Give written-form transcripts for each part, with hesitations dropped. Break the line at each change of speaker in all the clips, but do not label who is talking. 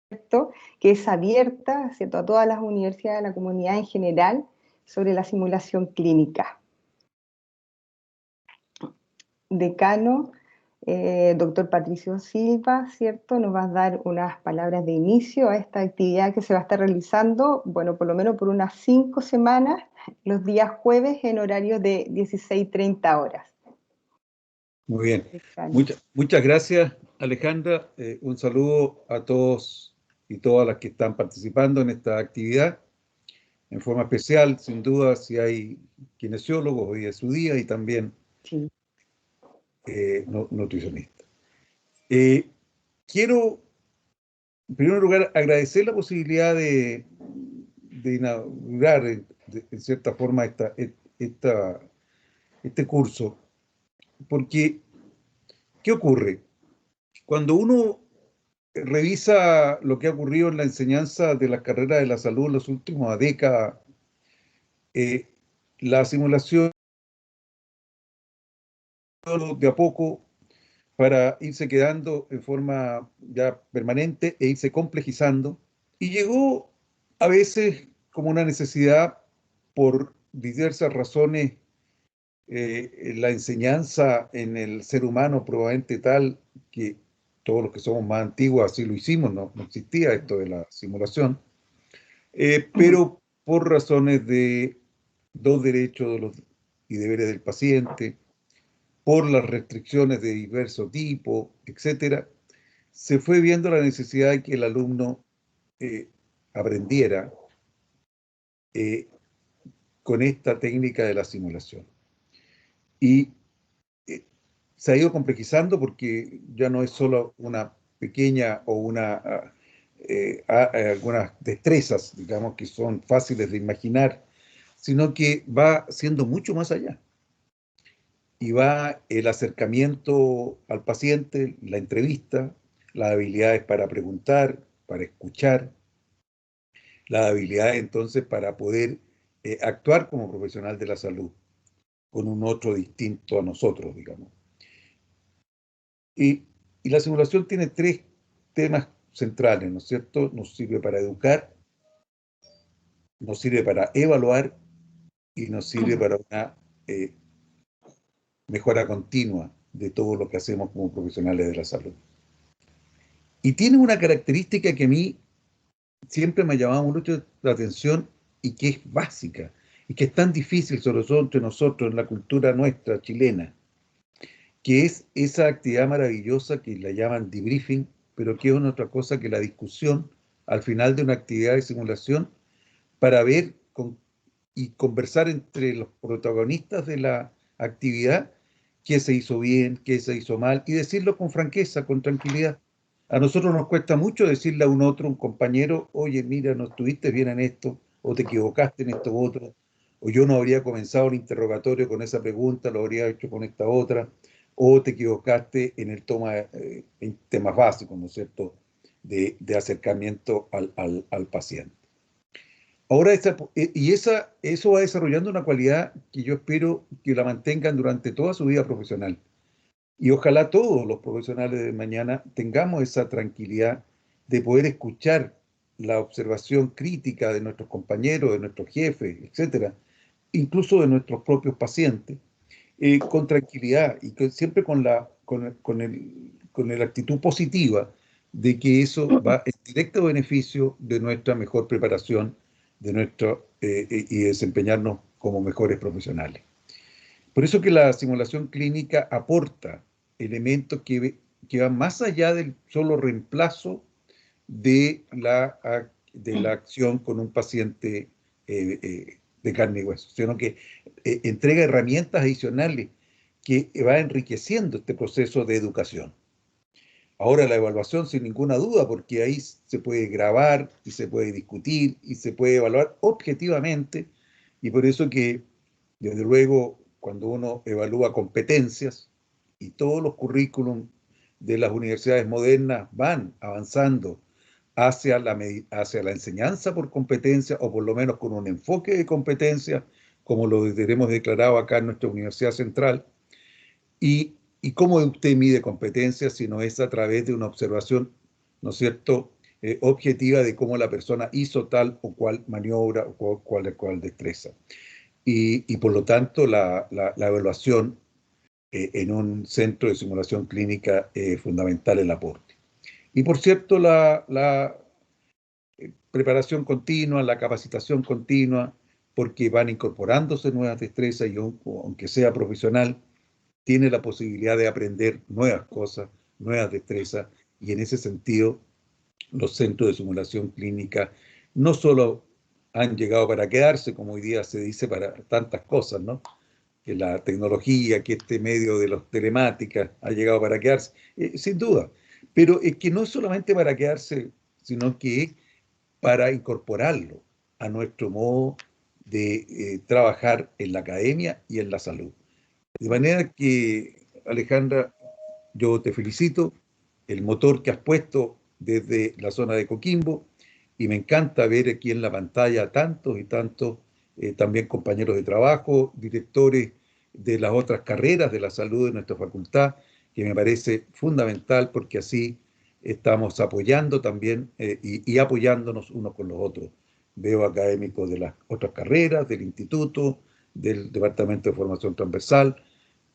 ¿cierto?, que es abierta, ¿cierto?, a todas las universidades, a la comunidad en general, sobre la simulación clínica. Decano, doctor Patricio Silva, ¿cierto?, nos va a dar unas palabras de inicio a esta actividad que se va a estar realizando, bueno, por lo menos por unas 5 semanas, los días jueves en horario de 16:30 horas.
Muy bien. Muchas gracias, Alejandra. Un saludo a todos y todas las que están participando en esta actividad. En forma especial, sin duda, si hay kinesiólogos, hoy es su día, y también
sí.
Nutricionistas. Quiero, en primer lugar, agradecer la posibilidad de inaugurar, en cierta forma, este curso, porque, ¿qué ocurre? Cuando uno revisa lo que ha ocurrido en la enseñanza de las carreras de la salud en las últimas décadas, la simulación de a poco para irse quedando en forma ya permanente e irse complejizando, y llegó a veces como una necesidad por diversas razones. La enseñanza en el ser humano probablemente tal que todos los que somos más antiguos así lo hicimos, no existía esto de la simulación, pero por razones de los derechos y deberes del paciente, por las restricciones de diverso tipo, etcétera, se fue viendo la necesidad de que el alumno aprendiera con esta técnica de la simulación. Y se ha ido complejizando porque ya no es solo una pequeña o algunas destrezas, digamos, que son fáciles de imaginar, sino que va siendo mucho más allá. Y va el acercamiento al paciente, la entrevista, las habilidades para preguntar, para escuchar, las habilidades entonces para poder actuar como profesional de la salud con un otro distinto a nosotros, digamos. Y la simulación tiene 3 temas centrales, ¿no es cierto? Nos sirve para educar, nos sirve para evaluar y nos sirve para una mejora continua de todo lo que hacemos como profesionales de la salud. Y tiene una característica que a mí siempre me ha llamado mucho la atención y que es básica, y que es tan difícil, sobre todo entre nosotros, en la cultura nuestra, chilena, que es esa actividad maravillosa que la llaman debriefing, pero que es una otra cosa que la discusión al final de una actividad de simulación para ver y conversar entre los protagonistas de la actividad qué se hizo bien, qué se hizo mal, y decirlo con franqueza, con tranquilidad. A nosotros nos cuesta mucho decirle a un otro, un compañero, oye, mira, no estuviste bien en esto, o te equivocaste en esto otro, o yo no habría comenzado el interrogatorio con esa pregunta, lo habría hecho con esta otra, o te equivocaste en el en temas básicos, ¿no es cierto?, de acercamiento al paciente. Ahora, eso va desarrollando una cualidad que yo espero que la mantengan durante toda su vida profesional. Y ojalá todos los profesionales de mañana tengamos esa tranquilidad de poder escuchar la observación crítica de nuestros compañeros, de nuestros jefes, etcétera, incluso de nuestros propios pacientes, con tranquilidad y siempre con la actitud positiva de que eso va en directo beneficio de nuestra mejor preparación y desempeñarnos como mejores profesionales. Por eso que la simulación clínica aporta elementos que van más allá del solo reemplazo de la acción con un paciente de carne y hueso, sino que entrega herramientas adicionales que va enriqueciendo este proceso de educación. Ahora la evaluación sin ninguna duda, porque ahí se puede grabar y se puede discutir y se puede evaluar objetivamente, y por eso que, desde luego, cuando uno evalúa competencias, y todos los currículum de las universidades modernas van avanzando hacia la enseñanza por competencia, o por lo menos con un enfoque de competencia, como lo tenemos declarado acá en nuestra Universidad Central. ¿Y cómo usted mide competencias si no es a través de una observación, ¿no es cierto?, objetiva de cómo la persona hizo tal o cual maniobra o cual destreza. Y por lo tanto la evaluación en un centro de simulación clínica es fundamental el aporte. Y por cierto, la preparación continua, la capacitación continua, porque van incorporándose nuevas destrezas y aunque sea profesional, tiene la posibilidad de aprender nuevas cosas, nuevas destrezas, y en ese sentido los centros de simulación clínica no solo han llegado para quedarse, como hoy día se dice para tantas cosas, ¿no? Que la tecnología, que este medio de los telemáticas ha llegado para quedarse, sin duda, pero es que no es solamente para quedarse, sino que es para incorporarlo a nuestro modo de trabajar en la academia y en la salud. De manera que, Alejandra, yo te felicito, el motor que has puesto desde la zona de Coquimbo, y me encanta ver aquí en la pantalla tantos y tantos también compañeros de trabajo, directores de las otras carreras de la salud de nuestra facultad, que me parece fundamental porque así estamos apoyando también y apoyándonos unos con los otros. Veo académicos de las otras carreras, del instituto, del Departamento de Formación Transversal.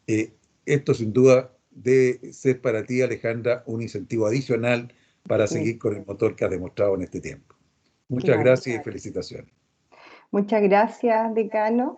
Eh, Esto sin duda debe ser para ti, Alejandra, un incentivo adicional para
Sí,
seguir con el motor que has demostrado en este tiempo. Muchas
claro.
gracias y felicitaciones.
Muchas gracias, decano,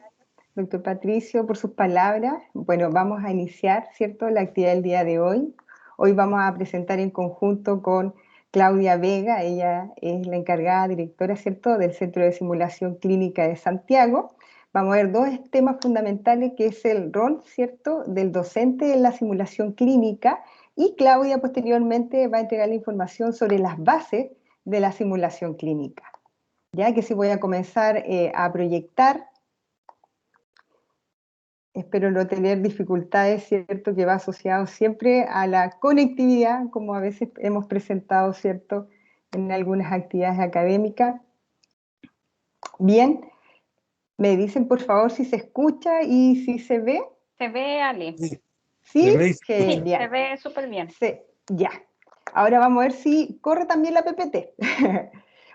doctor Patricio, por sus palabras. Bueno, vamos a iniciar, ¿cierto?, la actividad del día de hoy. Hoy vamos a presentar en conjunto con Claudia Vega, ella es la encargada directora, ¿cierto?, del Centro de Simulación Clínica de Santiago. Vamos a ver dos temas fundamentales, que es el rol, ¿cierto?, del docente en la simulación clínica, y Claudia posteriormente va a entregar la información sobre las bases de la simulación clínica. Ya que sí voy a comenzar a proyectar. Espero no tener dificultades, ¿cierto? Que va asociado siempre a la conectividad, como a veces hemos presentado, ¿cierto?, en algunas actividades académicas. Bien, me dicen por favor si se escucha y si se ve.
Se ve, Ale.
Sí, se
¿Sí?
ve y se
Sí,
escucha.
se
Genial.
ve súper bien.
Sí, ya. Ahora vamos a ver si corre también la PPT.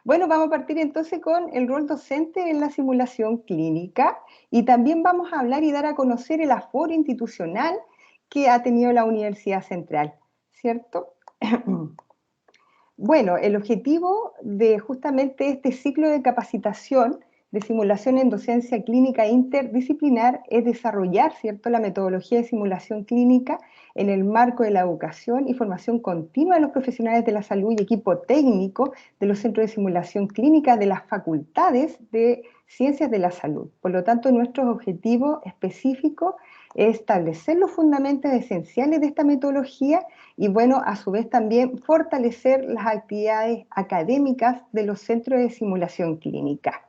Bueno, vamos a partir entonces con el rol docente en la simulación clínica, y también vamos a hablar y dar a conocer el aforo institucional que ha tenido la Universidad Central, ¿cierto? Bueno, el objetivo de justamente este ciclo de capacitación de simulación en docencia clínica interdisciplinar es desarrollar, ¿cierto?, la metodología de simulación clínica en el marco de la educación y formación continua de los profesionales de la salud y equipo técnico de los centros de simulación clínica de las facultades de ciencias de la salud. Por lo tanto, nuestro objetivo específico es establecer los fundamentos esenciales de esta metodología y, bueno, a su vez también fortalecer las actividades académicas de los centros de simulación clínica.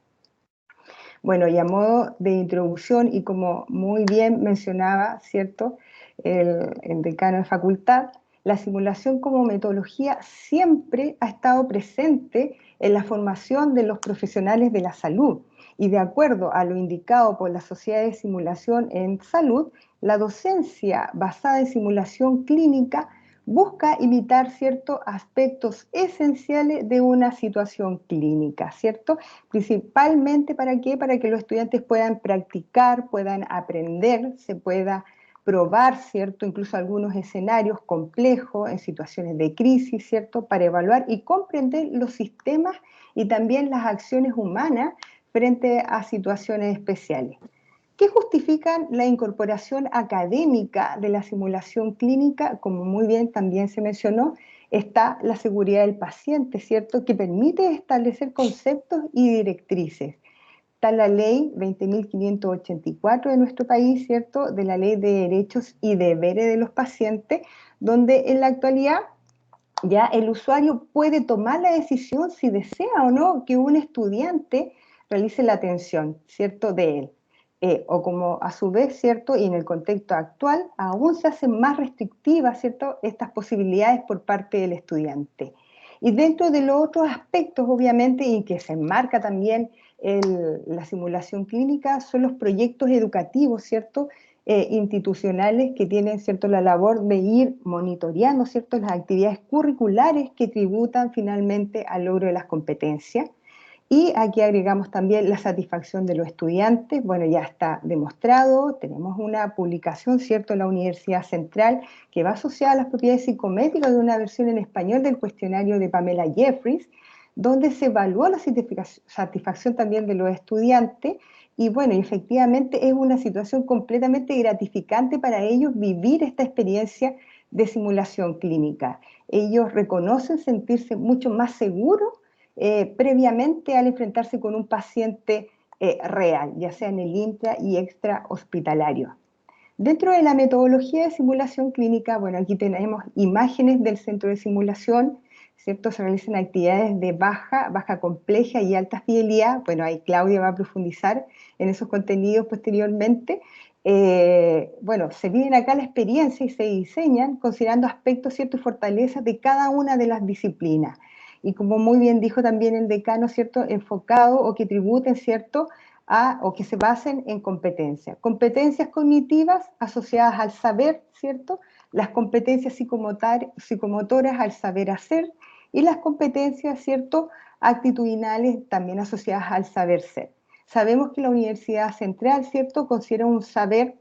Bueno, y a modo de introducción, y como muy bien mencionaba, ¿cierto?, el decano de facultad, la simulación como metodología siempre ha estado presente en la formación de los profesionales de la salud, y de acuerdo a lo indicado por la Sociedad de Simulación en Salud, la docencia basada en simulación clínica busca imitar ciertos aspectos esenciales de una situación clínica, ¿cierto? Principalmente, ¿para qué? Para que los estudiantes puedan practicar, puedan aprender, se pueda probar, ¿cierto?, incluso algunos escenarios complejos en situaciones de crisis, ¿cierto?, para evaluar y comprender los sistemas y también las acciones humanas frente a situaciones especiales. ¿Qué justifican la incorporación académica de la simulación clínica? Como muy bien también se mencionó, está la seguridad del paciente, ¿cierto?, que permite establecer conceptos y directrices. Está la ley 20.584 de nuestro país, ¿cierto?, de la ley de derechos y deberes de los pacientes, donde en la actualidad ya el usuario puede tomar la decisión si desea o no que un estudiante realice la atención, ¿cierto?, de él. O como a su vez, ¿cierto?, y en el contexto actual, aún se hacen más restrictivas, ¿cierto?, estas posibilidades por parte del estudiante. Y dentro de los otros aspectos, obviamente, y que se enmarca también la simulación clínica, son los proyectos educativos, ¿cierto?, institucionales que tienen, ¿cierto?, la labor de ir monitoreando, ¿cierto?, las actividades curriculares que tributan finalmente al logro de las competencias. Y aquí agregamos también la satisfacción de los estudiantes. Bueno, ya está demostrado, tenemos una publicación, ¿cierto?, en la Universidad Central que va asociada a las propiedades psicométricas de una versión en español del cuestionario de Pamela Jeffries, donde se evaluó la satisfacción también de los estudiantes. Y bueno, efectivamente es una situación completamente gratificante para ellos vivir esta experiencia de simulación clínica. Ellos reconocen sentirse mucho más seguros previamente al enfrentarse con un paciente real, ya sea en el intra y extra hospitalario. Dentro de la metodología de simulación clínica, bueno, aquí tenemos imágenes del centro de simulación, ¿cierto? Se realizan actividades de baja compleja y alta fidelidad. Bueno, ahí Claudia va a profundizar en esos contenidos posteriormente. Bueno, se viven acá la experiencia y se diseñan considerando aspectos, ¿cierto?, y fortalezas de cada una de las disciplinas. Y como muy bien dijo también el decano, ¿cierto?, enfocado o que tributen, ¿cierto?, o que se basen en competencias. Competencias cognitivas asociadas al saber, ¿cierto? Las competencias psicomotoras al saber hacer y las competencias, ¿cierto?, actitudinales también asociadas al saber ser. Sabemos que la Universidad Central, ¿cierto?, considera un saber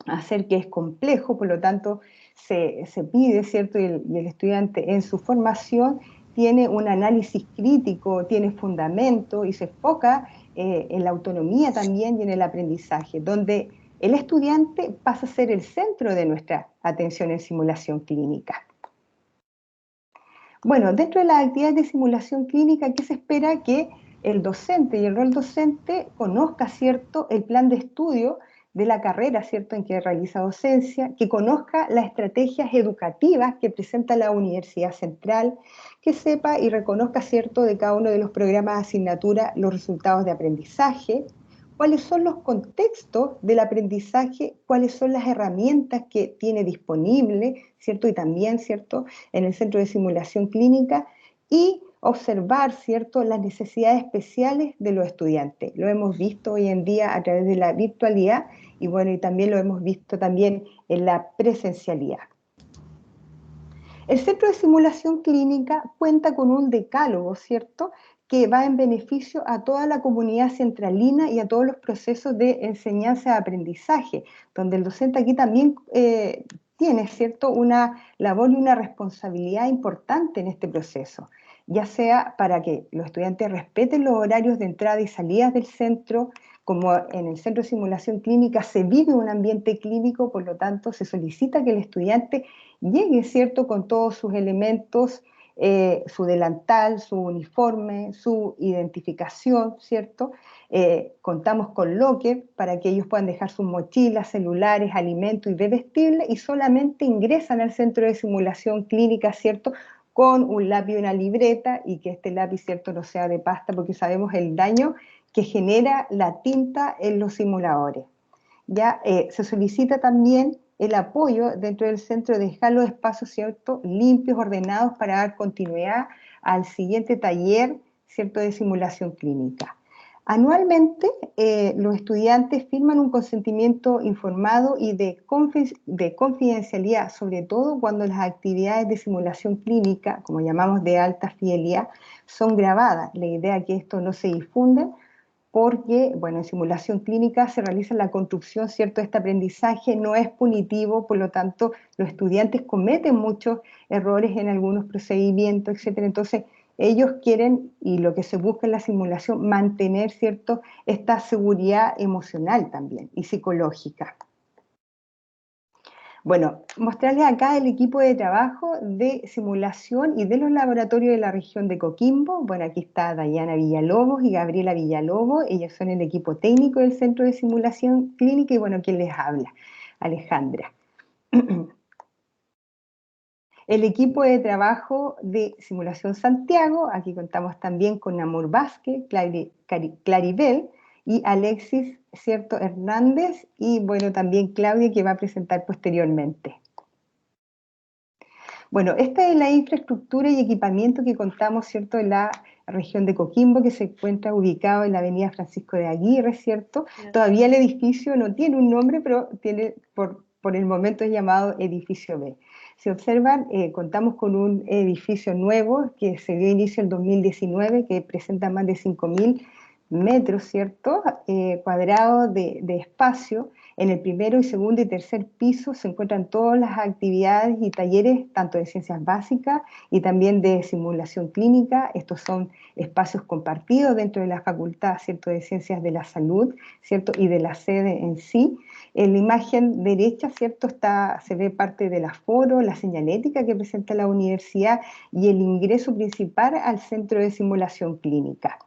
hacer que es complejo, por lo tanto se pide, ¿cierto?, y el estudiante en su formación tiene un análisis crítico, tiene fundamento y se enfoca en la autonomía también y en el aprendizaje, donde el estudiante pasa a ser el centro de nuestra atención en simulación clínica. Bueno, dentro de las actividades de simulación clínica, ¿qué se espera? Que el docente y el rol docente conozca, ¿cierto?, el plan de estudio de la carrera, ¿cierto?, en que realiza docencia, que conozca las estrategias educativas que presenta la Universidad Central, que sepa y reconozca, ¿cierto?, de cada uno de los programas de asignatura los resultados de aprendizaje, cuáles son los contextos del aprendizaje, cuáles son las herramientas que tiene disponible, ¿cierto?, y también, ¿cierto?, en el centro de simulación clínica, y observar, ¿cierto?, las necesidades especiales de los estudiantes. Lo hemos visto hoy en día a través de la virtualidad y bueno, y también lo hemos visto también en la presencialidad. El centro de simulación clínica cuenta con un decálogo, ¿cierto?, que va en beneficio a toda la comunidad centralina y a todos los procesos de enseñanza-aprendizaje, donde el docente aquí también tiene, ¿cierto?, una labor y una responsabilidad importante en este proceso, ya sea para que los estudiantes respeten los horarios de entrada y salida del centro, como en el centro de simulación clínica se vive un ambiente clínico, por lo tanto se solicita que el estudiante llegue, ¿cierto?, con todos sus elementos, su delantal, su uniforme, su identificación, ¿cierto? Contamos con locker para que ellos puedan dejar sus mochilas, celulares, alimentos y bebestibles y solamente ingresan al centro de simulación clínica, ¿cierto?, con un lápiz y una libreta y que este lápiz, ¿cierto?, no sea de pasta porque sabemos el daño que genera la tinta en los simuladores. Ya se solicita también el apoyo dentro del centro de dejar los espacios, ¿cierto?, limpios, ordenados para dar continuidad al siguiente taller, ¿cierto?, de simulación clínica. Anualmente, los estudiantes firman un consentimiento informado y de confidencialidad, sobre todo cuando las actividades de simulación clínica, como llamamos de alta fidelidad, son grabadas. La idea es que esto no se difunda, porque, bueno, en simulación clínica se realiza la construcción, ¿cierto?, de este aprendizaje, no es punitivo, por lo tanto, los estudiantes cometen muchos errores en algunos procedimientos, etcétera. Entonces, ellos quieren, y lo que se busca en la simulación, mantener, ¿cierto?, esta seguridad emocional también y psicológica. Bueno, mostrarles acá el equipo de trabajo de simulación y de los laboratorios de la región de Coquimbo. Bueno, aquí está Dayana Villalobos y Gabriela Villalobos. Ellos son el equipo técnico del Centro de Simulación Clínica y bueno, ¿quién les habla? Alejandra. El equipo de trabajo de Simulación Santiago, aquí contamos también con Namur Vázquez, Claribel y Alexis, ¿cierto?, Hernández, y bueno, también Claudia, que va a presentar posteriormente. Bueno, esta es la infraestructura y equipamiento que contamos, ¿cierto?, en la región de Coquimbo, que se encuentra ubicado en la avenida Francisco de Aguirre, ¿cierto? Todavía el edificio no tiene un nombre, pero tiene, por el momento es llamado Edificio B. Si observan, contamos con un edificio nuevo que se dio inicio en 2019, que presenta más de 5.000 metros, ¿cierto?, cuadrados de espacio. En el primero y segundo y tercer piso se encuentran todas las actividades y talleres, tanto de ciencias básicas y también de simulación clínica. Estos son espacios compartidos dentro de la Facultad, ¿cierto?, de Ciencias de la Salud, ¿cierto?, y de la sede en sí. En la imagen derecha, ¿cierto?, se ve parte del aforo, la señalética que presenta la universidad y el ingreso principal al centro de simulación clínica.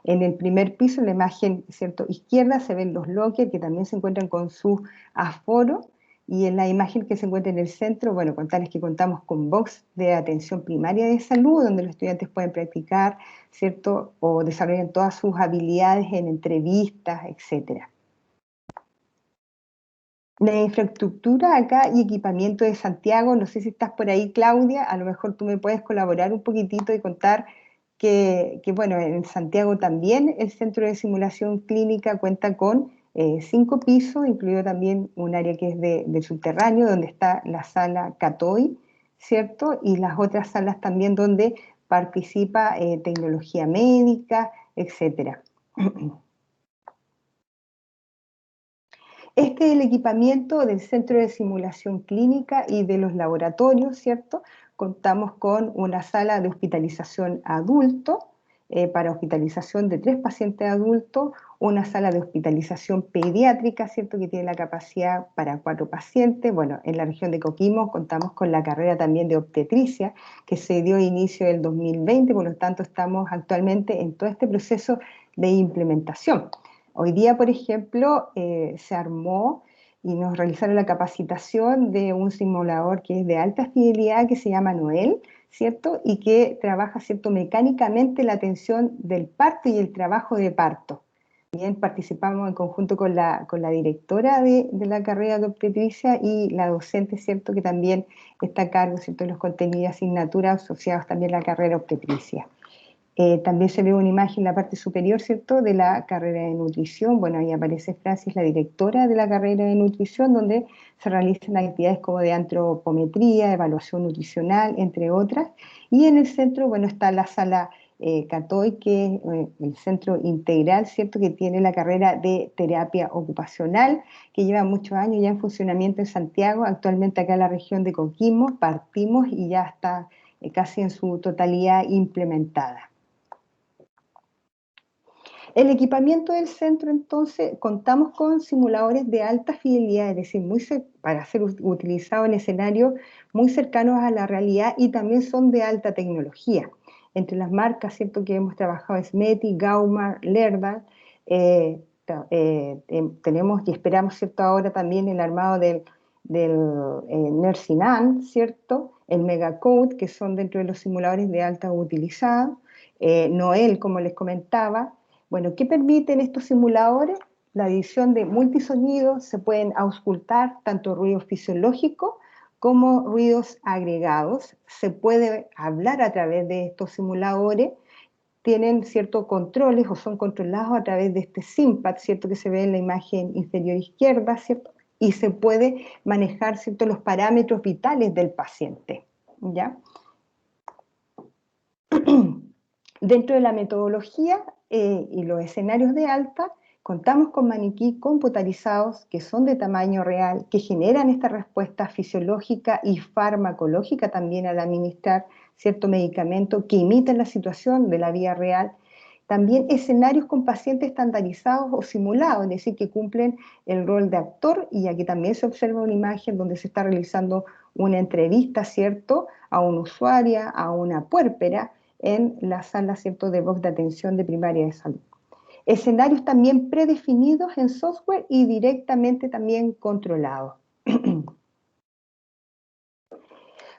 En el primer piso, en la imagen, ¿cierto?, izquierda, se ven los lockers que también se encuentran con su aforo, y en la imagen que se encuentra en el centro, bueno, contarles que contamos con box de atención primaria de salud, donde los estudiantes pueden practicar, ¿cierto?, o desarrollan todas sus habilidades en entrevistas, etcétera. La infraestructura acá y equipamiento de Santiago, no sé si estás por ahí, Claudia, a lo mejor tú me puedes colaborar un poquitito y contar que bueno, en Santiago también el centro de simulación clínica cuenta con 5 pisos, incluido también un área que es de subterráneo, donde está la sala CATOI, ¿cierto? Y las otras salas también donde participa tecnología médica, etcétera. Este es el equipamiento del Centro de Simulación Clínica y de los laboratorios, ¿cierto? Contamos con una sala de hospitalización adulto, para hospitalización de 3 pacientes adultos, una sala de hospitalización pediátrica, ¿cierto?, que tiene la capacidad para 4 pacientes. Bueno, en la región de Coquimbo contamos con la carrera también de obstetricia, que se dio inicio del 2020, por lo tanto estamos actualmente en todo este proceso de implementación. Hoy día, por ejemplo, se armó y nos realizaron la capacitación de un simulador que es de alta fidelidad, que se llama Noel, ¿cierto? Y que trabaja, ¿cierto?, mecánicamente la atención del parto y el trabajo de parto. Bien, participamos en conjunto con la directora de la carrera de obstetricia y la docente, ¿cierto?, que también está a cargo, ¿cierto?, de los contenidos y asignaturas asociados también a la carrera de obstetricia. También se ve una imagen en la parte superior, ¿cierto?, de la carrera de nutrición. Bueno, ahí aparece Francis, la directora de la carrera de nutrición, donde se realizan actividades como de antropometría, evaluación nutricional, entre otras. Y en el centro, bueno, está la sala CATOI, que es el centro integral, ¿cierto?, que tiene la carrera de terapia ocupacional, que lleva muchos años ya en funcionamiento en Santiago. Actualmente acá en la región de Coquimbo partimos y ya está casi en su totalidad implementada. El equipamiento del centro, entonces, contamos con simuladores de alta fidelidad, es decir, para ser utilizados en escenarios muy cercanos a la realidad, y también son de alta tecnología. Entre las marcas, ¿cierto?, que hemos trabajado es Meti, Gaumar, Lerda. Tenemos y esperamos, ¿cierto?, ahora también el armado del Nersinan, ¿cierto?, el Megacode, que son dentro de los simuladores de alta utilizada. Noel, como les comentaba. Bueno, ¿qué permiten estos simuladores? La edición de multisonidos, se pueden auscultar tanto ruidos fisiológicos como ruidos agregados. Se puede hablar a través de estos simuladores, tienen ciertos controles o son controlados a través de este SIMPAD, ¿cierto?, que se ve en la imagen inferior izquierda, ¿cierto? Y se puede manejar, ¿cierto?, los parámetros vitales del paciente, ¿ya? Dentro de la metodología y los escenarios de alta, contamos con maniquí computarizados que son de tamaño real, que generan esta respuesta fisiológica y farmacológica también al administrar cierto medicamento, que imitan la situación de la vida real. También escenarios con pacientes estandarizados o simulados, es decir, que cumplen el rol de actor, y aquí también se observa una imagen donde se está realizando una entrevista, ¿cierto?, a una usuaria, a una puérpera, en la sala, ¿cierto?, de box de atención de primaria de salud. Escenarios también predefinidos en software y directamente también controlados.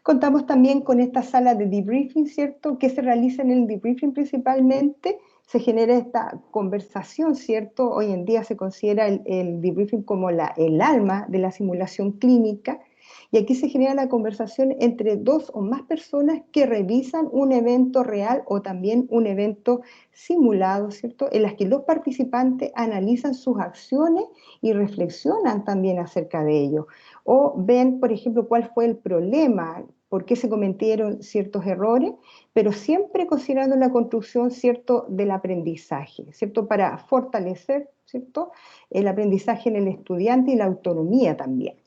Contamos también con esta sala de debriefing, ¿cierto?, que se realiza en el debriefing principalmente. Se genera esta conversación, ¿cierto? Hoy en día se considera el debriefing como el alma de la simulación clínica, Y aquí se genera la conversación entre dos o más personas que revisan un evento real o también un evento simulado, ¿cierto? En las que los participantes analizan sus acciones y reflexionan también acerca de ello. O ven, por ejemplo, cuál fue el problema, por qué se cometieron ciertos errores, pero siempre considerando la construcción, ¿cierto?, del aprendizaje, ¿cierto?, para fortalecer, ¿cierto?, el aprendizaje en el estudiante y la autonomía también.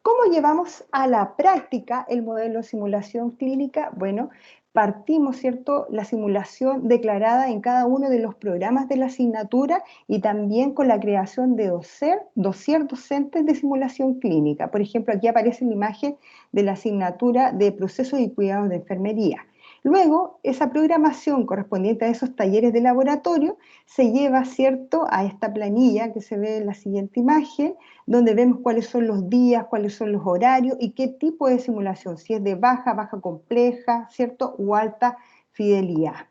¿Cómo llevamos a la práctica el modelo de simulación clínica? Bueno, partimos, ¿cierto?, la simulación declarada en cada uno de los programas de la asignatura y también con la creación de dossier docentes de simulación clínica. Por ejemplo, aquí aparece la imagen de la asignatura de procesos y cuidados de enfermería. Luego, esa programación correspondiente a esos talleres de laboratorio se lleva, ¿cierto?, a esta planilla que se ve en la siguiente imagen, donde vemos cuáles son los días, cuáles son los horarios y qué tipo de simulación, si es de baja, baja compleja, ¿cierto?, o alta fidelidad.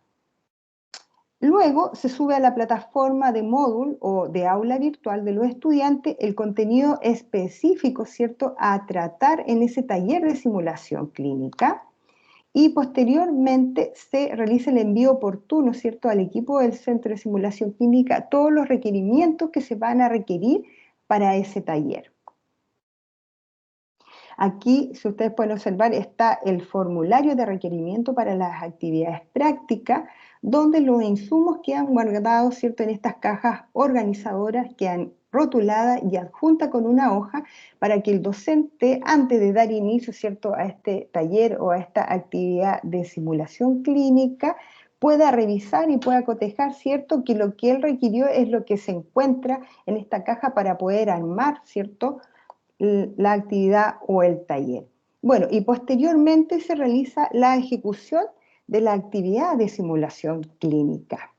Luego se sube a la plataforma de módulo o de aula virtual de los estudiantes el contenido específico, ¿cierto?, a tratar en ese taller de simulación clínica. Y posteriormente se realiza el envío oportuno, ¿cierto?, al equipo del Centro de Simulación Clínica, todos los requerimientos que se van a requerir para ese taller. Aquí, si ustedes pueden observar, está el formulario de requerimiento para las actividades prácticas, donde los insumos quedan guardados, ¿cierto?, en estas cajas organizadoras, quedan rotuladas y adjuntas con una hoja para que el docente, antes de dar inicio, ¿cierto?, a este taller o a esta actividad de simulación clínica, pueda revisar y pueda cotejar, ¿cierto?, que lo que él requirió es lo que se encuentra en esta caja para poder armar, ¿cierto?, la actividad o el taller. Bueno, y posteriormente se realiza la ejecución de la actividad de simulación clínica.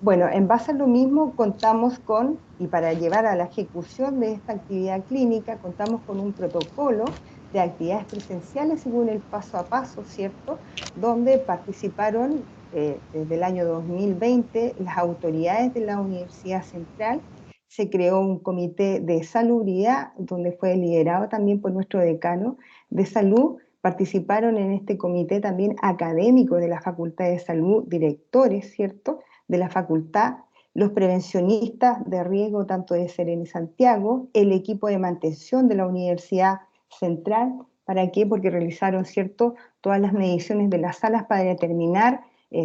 Bueno, en base a lo mismo contamos con, y para llevar a la ejecución de esta actividad clínica, contamos con un protocolo de actividades presenciales según el paso a paso, ¿cierto?, donde participaron desde el año 2020 las autoridades de la Universidad Central. Se creó un comité de salubridad, donde fue liderado también por nuestro decano de salud. Participaron en este comité también académicos de la Facultad de Salud, directores, ¿cierto?, de la facultad, los prevencionistas de riesgo tanto de Serena y Santiago, el equipo de mantención de la Universidad Central. ¿Para qué? Porque realizaron, ¿cierto?, todas las mediciones de las salas para determinar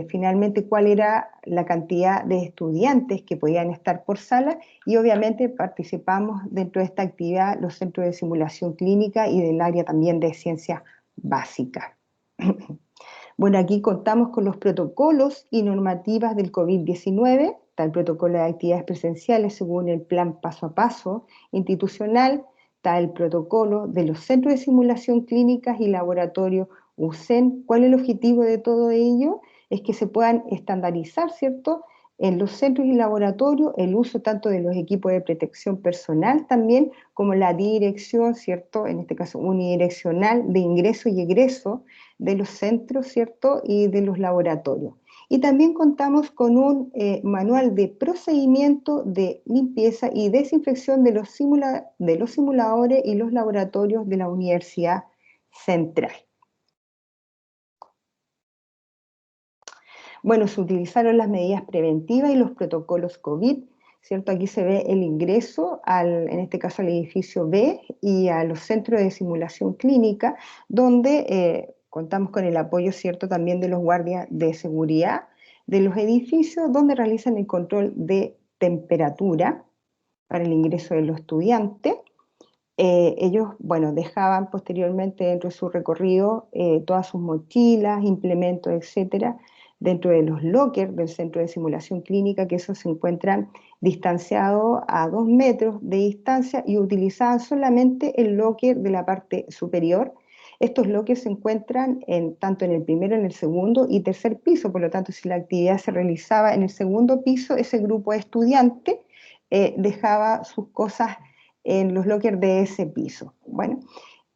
finalmente cuál era la cantidad de estudiantes que podían estar por sala, y obviamente participamos dentro de esta actividad los centros de simulación clínica y del área también de ciencias básicas. Bueno, aquí contamos con los protocolos y normativas del COVID-19, está el protocolo de actividades presenciales según el plan paso a paso institucional, está el protocolo de los centros de simulación clínicas y laboratorio USEN. ¿Cuál es el objetivo de todo ello? Es que se puedan estandarizar, ¿cierto?, en los centros y laboratorios el uso tanto de los equipos de protección personal también como la dirección, ¿cierto?, en este caso unidireccional de ingreso y egreso de los centros, ¿cierto?, y de los laboratorios. Y también contamos con un manual de procedimiento de limpieza y desinfección de los simuladores y los laboratorios de la Universidad Central. Bueno, se utilizaron las medidas preventivas y los protocolos COVID, ¿cierto? Aquí se ve el ingreso, en este caso al edificio B y a los centros de simulación clínica, donde contamos con el apoyo, ¿cierto?, también de los guardias de seguridad de los edificios, donde realizan el control de temperatura para el ingreso de los estudiantes. Ellos, bueno, dejaban posteriormente dentro de su recorrido todas sus mochilas, implementos, etcétera, dentro de los lockers del centro de simulación clínica, que esos se encuentran distanciados a 2 metros de distancia y utilizaban solamente el locker de la parte superior. Estos lockers se encuentran tanto en el primero, en el segundo y tercer piso, por lo tanto, si la actividad se realizaba en el segundo piso, ese grupo de estudiantes dejaba sus cosas en los lockers de ese piso. Bueno,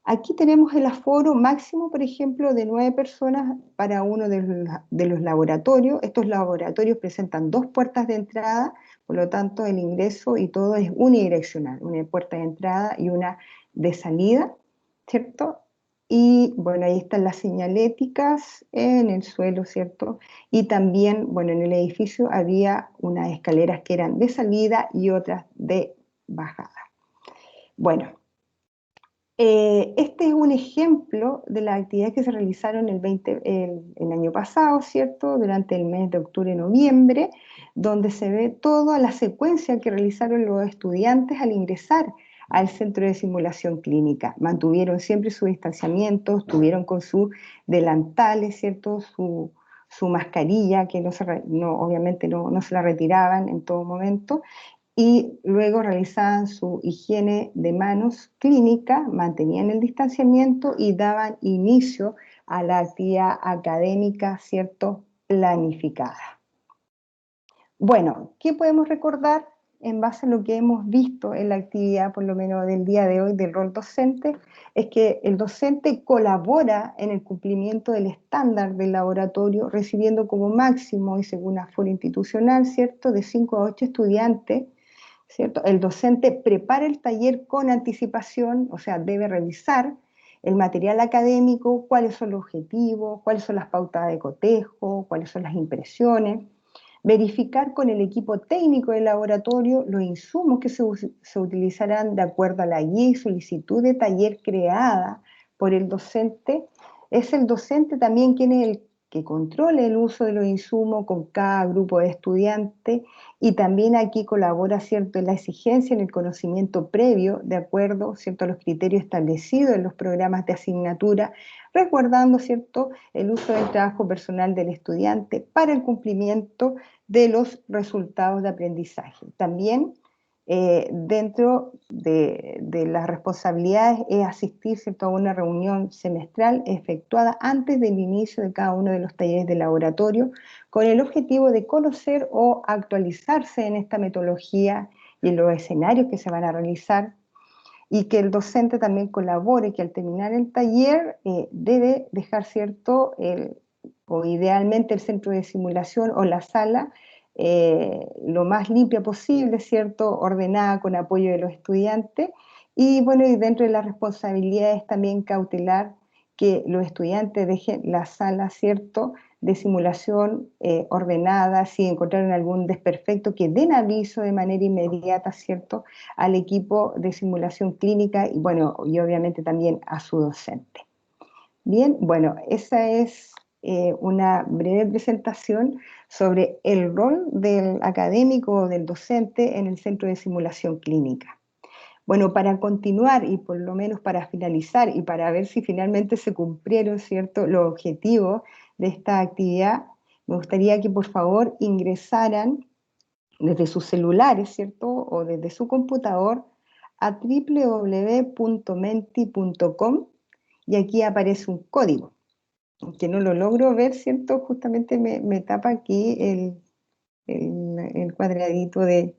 Aquí tenemos el aforo máximo, por ejemplo, de 9 personas para uno de los laboratorios. Estos laboratorios presentan 2 puertas de entrada, por lo tanto el ingreso y todo es unidireccional, una puerta de entrada y una de salida, ¿cierto? Y bueno, ahí están las señaléticas en el suelo, ¿cierto? Y también, bueno, en el edificio había unas escaleras que eran de salida y otras de bajada. Bueno, este es un ejemplo de las actividades que se realizaron el año pasado, ¿cierto? Durante el mes de octubre-noviembre, donde se ve toda la secuencia que realizaron los estudiantes al ingresar al centro de simulación clínica. Mantuvieron siempre su distanciamiento, estuvieron con sus delantales, ¿cierto? Su mascarilla, que obviamente no se la retiraban en todo momento, y luego realizaban su higiene de manos clínica, mantenían el distanciamiento y daban inicio a la actividad académica, ¿cierto?, planificada. Bueno, ¿qué podemos recordar en base a lo que hemos visto en la actividad, por lo menos del día de hoy, del rol docente? Es que el docente colabora en el cumplimiento del estándar del laboratorio, recibiendo como máximo y según aforo institucional, ¿cierto?, de 5 a 8 estudiantes, ¿cierto? El docente prepara el taller con anticipación, o sea, debe revisar el material académico, cuáles son los objetivos, cuáles son las pautas de cotejo, cuáles son las impresiones, verificar con el equipo técnico del laboratorio los insumos que se utilizarán de acuerdo a la guía y solicitud de taller creada por el docente. Es el docente también quien es el que controle el uso de los insumos con cada grupo de estudiantes, y también aquí colabora, ¿cierto?, en la exigencia en el conocimiento previo, de acuerdo, ¿cierto?, a los criterios establecidos en los programas de asignatura, resguardando, ¿cierto?, el uso del trabajo personal del estudiante para el cumplimiento de los resultados de aprendizaje. También dentro de las responsabilidades es asistir, ¿cierto?, a una reunión semestral efectuada antes del inicio de cada uno de los talleres de laboratorio, con el objetivo de conocer o actualizarse en esta metodología y en los escenarios que se van a realizar, y que el docente también colabore, que al terminar el taller debe dejar, ¿cierto?, o idealmente el centro de simulación o la sala lo más limpia posible, ¿cierto?, ordenada con apoyo de los estudiantes, y bueno, y dentro de las responsabilidades también cautelar que los estudiantes dejen la sala, ¿cierto?, de simulación ordenada. Si encontraron algún desperfecto, que den aviso de manera inmediata, ¿cierto?, al equipo de simulación clínica y bueno, y obviamente también a su docente. Bien, bueno, esa es una breve presentación sobre el rol del académico o del docente en el centro de simulación clínica. Bueno, para continuar y por lo menos para finalizar y para ver si finalmente se cumplieron, ¿cierto?, los objetivos de esta actividad, me gustaría que por favor ingresaran desde sus celulares, ¿cierto?, o desde su computador a www.menti.com, y aquí aparece un código, que no lo logro ver, ¿cierto? Justamente me tapa aquí el cuadradito de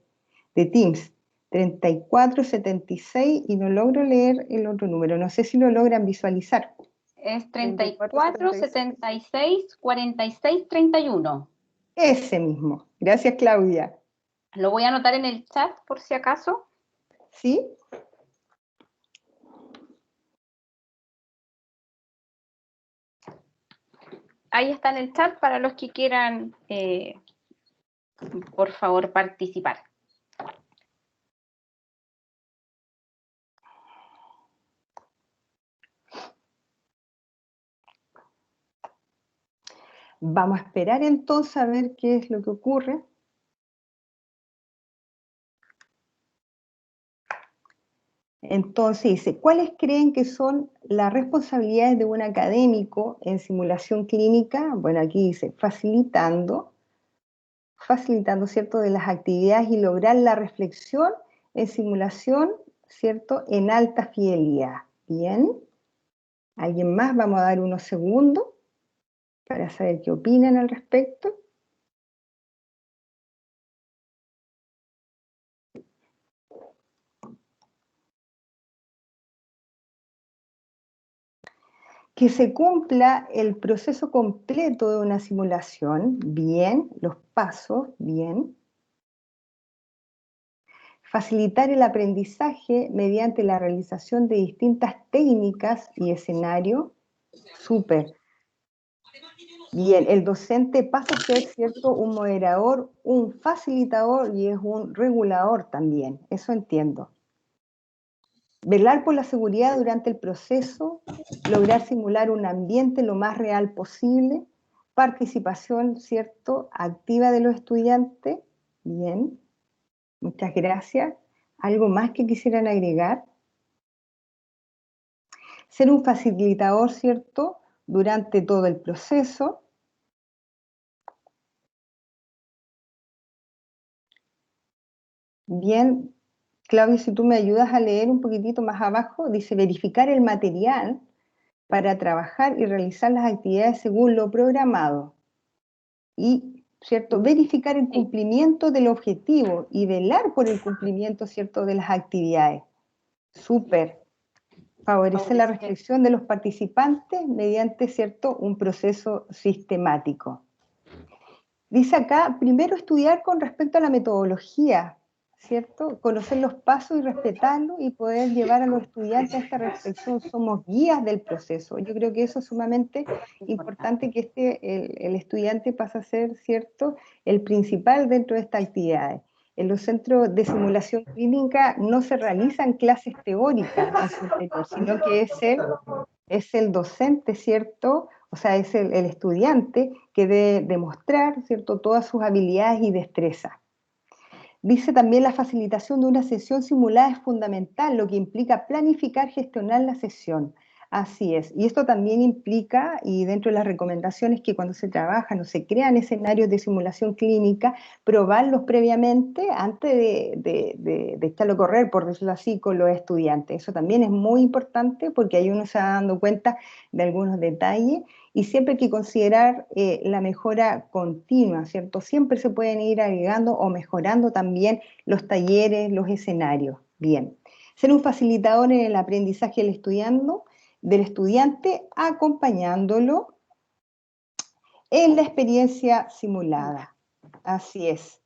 Teams, 3476, y no logro leer el otro número. No sé si lo logran visualizar.
Es 34 76 46 31.
Ese mismo. Gracias, Claudia.
Lo voy a anotar en el chat por si acaso.
¿Sí?
Ahí está en el chat para los que quieran, por favor, participar.
Vamos a esperar entonces a ver qué es lo que ocurre. Entonces dice, ¿cuáles creen que son las responsabilidades de un académico en simulación clínica? Bueno, aquí dice, facilitando, ¿cierto?, de las actividades y lograr la reflexión en simulación, ¿cierto?, en alta fidelidad. Bien. ¿Alguien más? Vamos a dar unos segundos para saber qué opinan al respecto. Que se cumpla el proceso completo de una simulación, bien, los pasos, bien. Facilitar el aprendizaje mediante la realización de distintas técnicas y escenarios, súper. Bien, el docente pasa a ser, ¿cierto?, un moderador, un facilitador y es un regulador también, eso entiendo. Velar por la seguridad durante el proceso, lograr simular un ambiente lo más real posible, participación, ¿cierto?, activa de los estudiantes, bien, muchas gracias. ¿Algo más que quisieran agregar? Ser un facilitador, ¿cierto?, durante todo el proceso. Bien, Claudio, si tú me ayudas a leer un poquitito más abajo, dice verificar el material para trabajar y realizar las actividades según lo programado. Y, ¿cierto?, verificar el cumplimiento del objetivo y velar por el cumplimiento, ¿cierto?, de las actividades. Súper. Favorecer la reflexión de los participantes mediante, ¿cierto?, un proceso sistemático. Dice acá, primero estudiar con respecto a la metodología, ¿cierto? Conocer los pasos y respetarlos y poder llevar a los estudiantes a esta reflexión. Somos guías del proceso. Yo creo que eso es sumamente importante, que el estudiante pasa a ser, ¿cierto?, el principal dentro de estas actividades. En los centros de simulación clínica no se realizan clases teóricas en su interior, sino que es el docente, ¿cierto?, o sea, es el estudiante que debe demostrar, ¿cierto?, todas sus habilidades y destrezas. Dice también la facilitación de una sesión simulada es fundamental, lo que implica planificar, gestionar la sesión. Así es. Y esto también implica, y dentro de las recomendaciones, que cuando se trabajan o se crean escenarios de simulación clínica, probarlos previamente antes de echarlo a correr, por decirlo así, con los estudiantes. Eso también es muy importante porque ahí uno se va dando cuenta de algunos detalles y siempre hay que considerar la mejora continua, ¿cierto? Siempre se pueden ir agregando o mejorando también los talleres, los escenarios. Bien. Ser un facilitador en el aprendizaje del estudiante, acompañándolo en la experiencia simulada. Así es.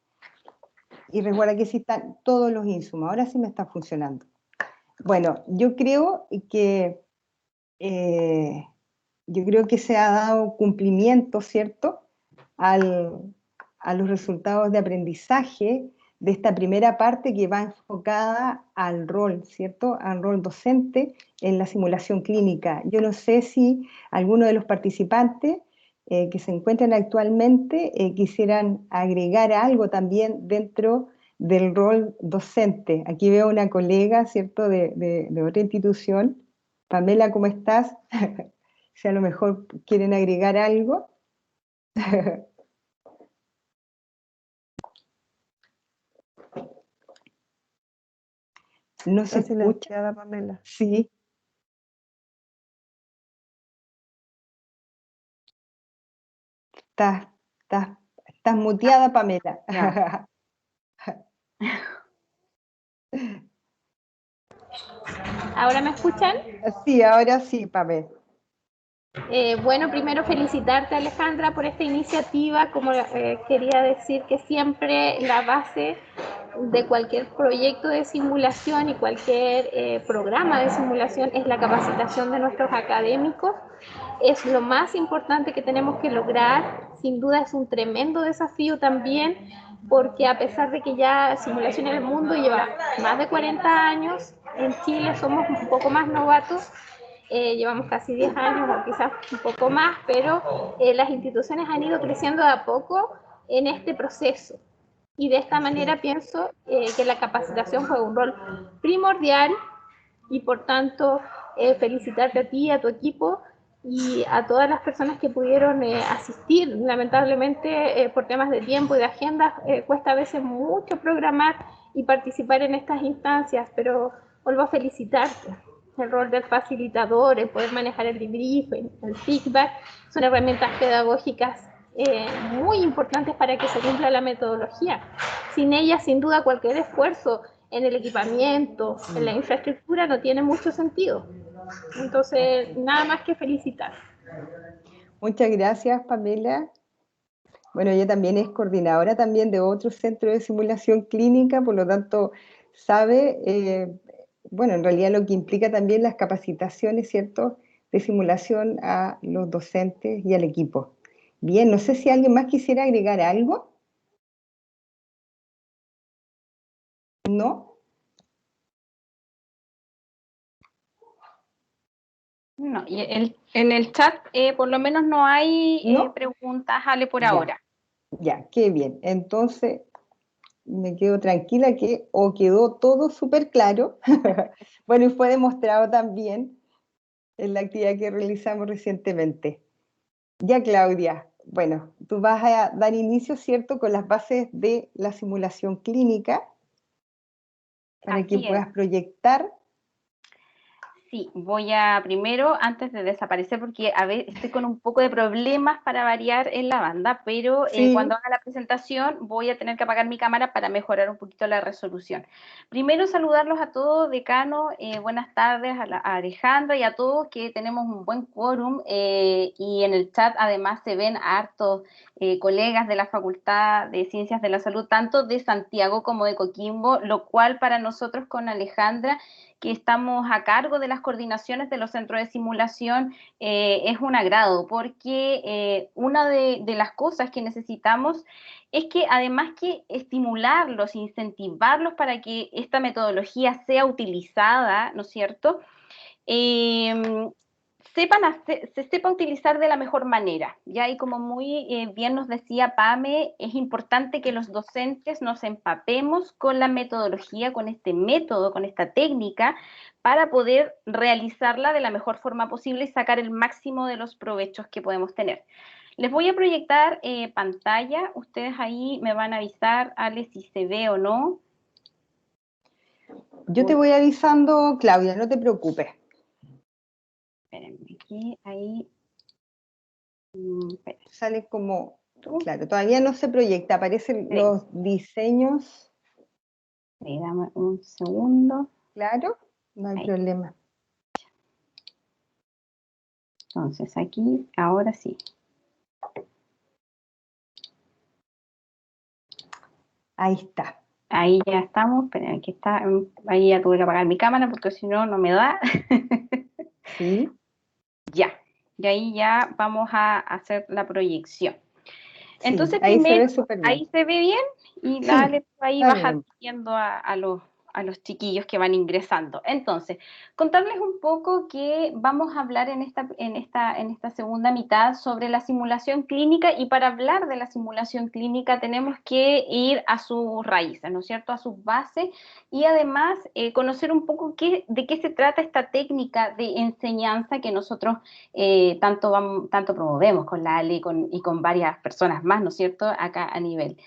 Y recuerda que sí están todos los insumos. Ahora sí me está funcionando. Bueno, yo creo que se ha dado cumplimiento, ¿cierto?, a los resultados de aprendizaje de esta primera parte que va enfocada al rol, ¿cierto?, al rol docente en la simulación clínica. Yo no sé si alguno de los participantes que se encuentran actualmente quisieran agregar algo también dentro del rol docente. Aquí veo una colega, ¿cierto?, de otra institución. Pamela, ¿cómo estás? Si a lo mejor quieren agregar algo. ¿No se
Está
escucha?
silenciada, Pamela.
Sí. Estás muteada, Pamela.
¿Ahora me escuchan?
Sí, ahora sí, Pamela.
Bueno, primero felicitarte, Alejandra, por esta iniciativa. Como quería decir que siempre la base de cualquier proyecto de simulación y cualquier programa de simulación es la capacitación de nuestros académicos. Es lo más importante que tenemos que lograr. Sin duda es un tremendo desafío también, porque a pesar de que ya simulación en el mundo lleva más de 40 años, en Chile somos un poco más novatos. Llevamos casi 10 años o quizás un poco más, pero las instituciones han ido creciendo de a poco en este proceso. Y de esta manera pienso que la capacitación juega un rol primordial y por tanto felicitarte a ti, a tu equipo y a todas las personas que pudieron asistir. Lamentablemente por temas de tiempo y de agenda cuesta a veces mucho programar y participar en estas instancias, pero vuelvo a felicitarte. El rol del facilitador, el poder manejar el debriefing, el feedback, son herramientas pedagógicas muy importantes para que se cumpla la metodología. Sin ellas, sin duda, cualquier esfuerzo en el equipamiento, en la infraestructura, no tiene mucho sentido. Entonces, nada más que felicitar.
Muchas gracias, Pamela. Bueno, ella también es coordinadora también de otro centro de simulación clínica, por lo tanto, sabe, bueno, en realidad lo que implica también las capacitaciones, ¿cierto?, de simulación a los docentes y al equipo. Bien, no sé si alguien más quisiera agregar algo. ¿No?
No, y en el chat por lo menos no hay
¿No?
preguntas, Ale, por
Ya.
ahora.
Ya, qué bien. Entonces, me quedo tranquila que o quedó todo súper claro. Bueno, y fue demostrado también en la actividad que realizamos recientemente. Ya, Claudia, bueno, tú vas a dar inicio, ¿cierto?, con las bases de la simulación clínica para que
Así es.
puedas proyectar.
Sí, voy a primero, antes de desaparecer, porque a ver, estoy con un poco de problemas para variar en la banda, pero
Sí.
Cuando haga la presentación voy a tener que apagar mi cámara para mejorar un poquito la resolución. Primero saludarlos a todos, decano, buenas tardes a Alejandra y a todos, que tenemos un buen quórum, y en el chat además se ven hartos colegas de la Facultad de Ciencias de la Salud, tanto de Santiago como de Coquimbo, lo cual para nosotros con Alejandra, que estamos a cargo de las coordinaciones de los centros de simulación, es un agrado, porque una de las cosas que necesitamos es que además que estimularlos, incentivarlos para que esta metodología sea utilizada, ¿no es cierto?, se sepa utilizar de la mejor manera, ¿ya? Y como muy bien nos decía Pame, es importante que los docentes nos empapemos con la metodología, con este método, con esta técnica, para poder realizarla de la mejor forma posible y sacar el máximo de los provechos que podemos tener. Les voy a proyectar pantalla, ustedes ahí me van a avisar, Ale, si se ve o no.
Yo te voy avisando, Claudia, no te preocupes.
Espérenme, aquí, ahí.
Sale como, claro, todavía no se proyecta, aparecen los diseños.
Sí, dame un segundo.
Claro, no hay
Ahí.
problema.
Entonces aquí, ahora sí.
Ahí está.
Ahí ya estamos, esperen, aquí está, ahí ya tuve que apagar mi cámara porque si no, no me da.
Sí.
Ya, y ahí ya vamos a hacer la proyección.
Sí,
Entonces
ahí
primero,
se ve súper bien.
ahí se ve bien y
Sí,
dale, ahí
está
vas
bien.
adquiriendo a los chiquillos que van ingresando. Entonces, contarles un poco que vamos a hablar en esta segunda mitad sobre la simulación clínica, y para hablar de la simulación clínica tenemos que ir a sus raíces, ¿no es cierto?, a sus bases, y además conocer un poco de qué se trata esta técnica de enseñanza que nosotros tanto promovemos con la Ale y con varias personas más, ¿no es cierto?, acá a nivel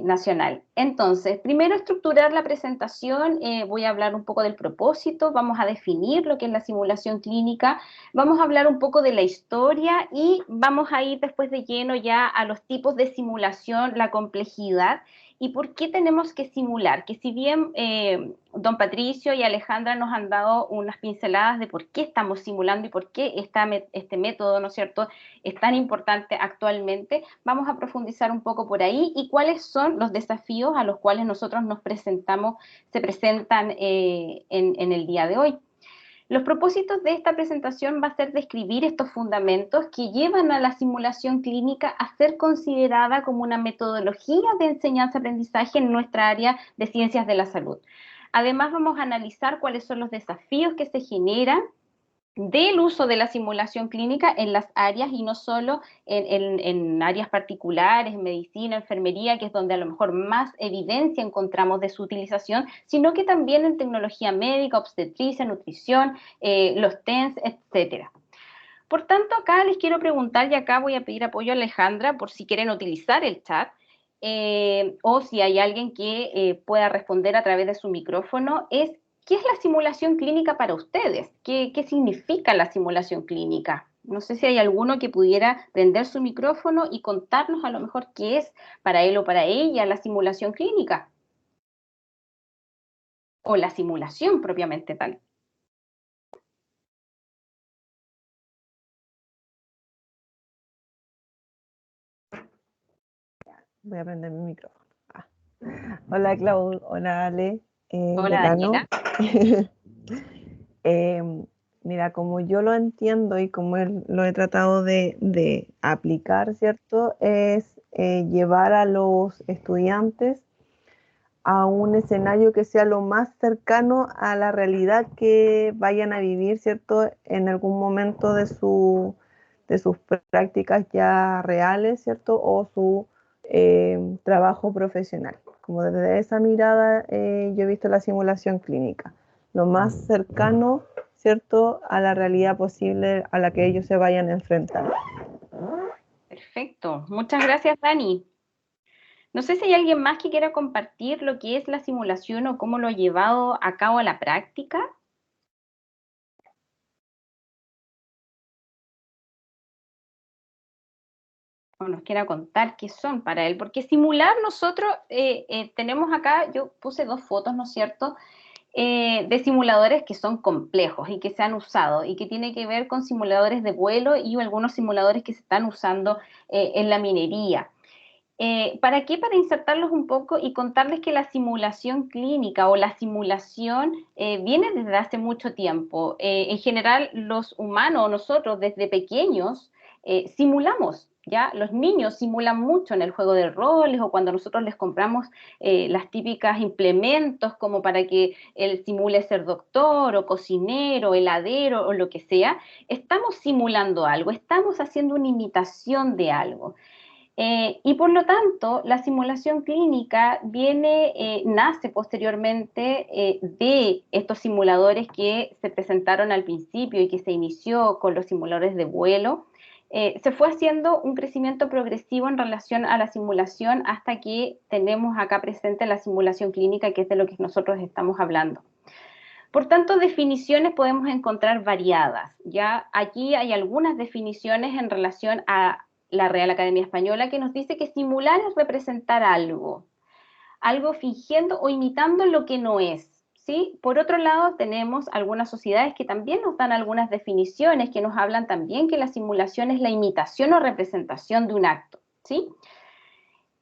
nacional. Entonces, primero estructurar la presentación, voy a hablar un poco del propósito, vamos a definir lo que es la simulación clínica, vamos a hablar un poco de la historia y vamos a ir después de lleno ya a los tipos de simulación, la complejidad y por qué tenemos que simular, que si bien don Patricio y Alejandra nos han dado unas pinceladas de por qué estamos simulando y por qué este método, ¿no es cierto?, es tan importante actualmente, vamos a profundizar un poco por ahí y cuáles son los desafíos a los cuales nosotros se presentan en el día de hoy. Los propósitos de esta presentación va a ser describir estos fundamentos que llevan a la simulación clínica a ser considerada como una metodología de enseñanza-aprendizaje en nuestra área de ciencias de la salud. Además, vamos a analizar cuáles son los desafíos que se generan del uso de la simulación clínica en las áreas y no solo en áreas particulares, en medicina, enfermería, que es donde a lo mejor más evidencia encontramos de su utilización, sino que también en tecnología médica, obstetricia, nutrición, los TENS, etcétera. Por tanto, acá les quiero preguntar, y acá voy a pedir apoyo a Alejandra por si quieren utilizar el chat, o si hay alguien que pueda responder a través de su micrófono, ¿qué es la simulación clínica para ustedes? ¿Qué significa la simulación clínica? No sé si hay alguno que pudiera prender su micrófono y contarnos a lo mejor qué es para él o para ella la simulación clínica. O la simulación propiamente tal.
Voy a prender mi micrófono. Ah. Hola, Clau. Hola, Ale.
Hola,
Decano.
Daniela.
Mira, como yo lo entiendo y como lo he tratado de aplicar, ¿cierto? Es llevar a los estudiantes a un escenario que sea lo más cercano a la realidad que vayan a vivir, ¿cierto? En algún momento de sus prácticas ya reales, ¿cierto? O su trabajo profesional. Como desde esa mirada yo he visto la simulación clínica, lo más cercano, ¿cierto? A la realidad posible a la que ellos se vayan a enfrentar.
Perfecto. Muchas gracias, Dani. No sé si hay alguien más que quiera compartir lo que es la simulación o cómo lo ha llevado a cabo a la práctica. O nos quiera contar qué son para él, porque simular nosotros tenemos acá, yo puse 2 fotos, ¿no es cierto?, de simuladores que son complejos y que se han usado y que tiene que ver con simuladores de vuelo y algunos simuladores que se están usando en la minería. ¿Para qué? Para insertarlos un poco y contarles que la simulación clínica o la simulación viene desde hace mucho tiempo. En general, los humanos, nosotros desde pequeños, simulamos. ¿Ya? Los niños simulan mucho en el juego de roles o cuando nosotros les compramos las típicas implementos como para que él simule ser doctor o cocinero, heladero o lo que sea. Estamos simulando algo, estamos haciendo una imitación de algo. Y por lo tanto, la simulación clínica nace posteriormente de estos simuladores que se presentaron al principio y que se inició con los simuladores de vuelo. Se fue haciendo un crecimiento progresivo en relación a la simulación hasta que tenemos acá presente la simulación clínica, que es de lo que nosotros estamos hablando. Por tanto, definiciones podemos encontrar variadas. Ya aquí hay algunas definiciones en relación a la Real Academia Española que nos dice que simular es representar algo fingiendo o imitando lo que no es. ¿Sí? Por otro lado, tenemos algunas sociedades que también nos dan algunas definiciones que nos hablan también que la simulación es la imitación o representación de un acto. ¿Sí?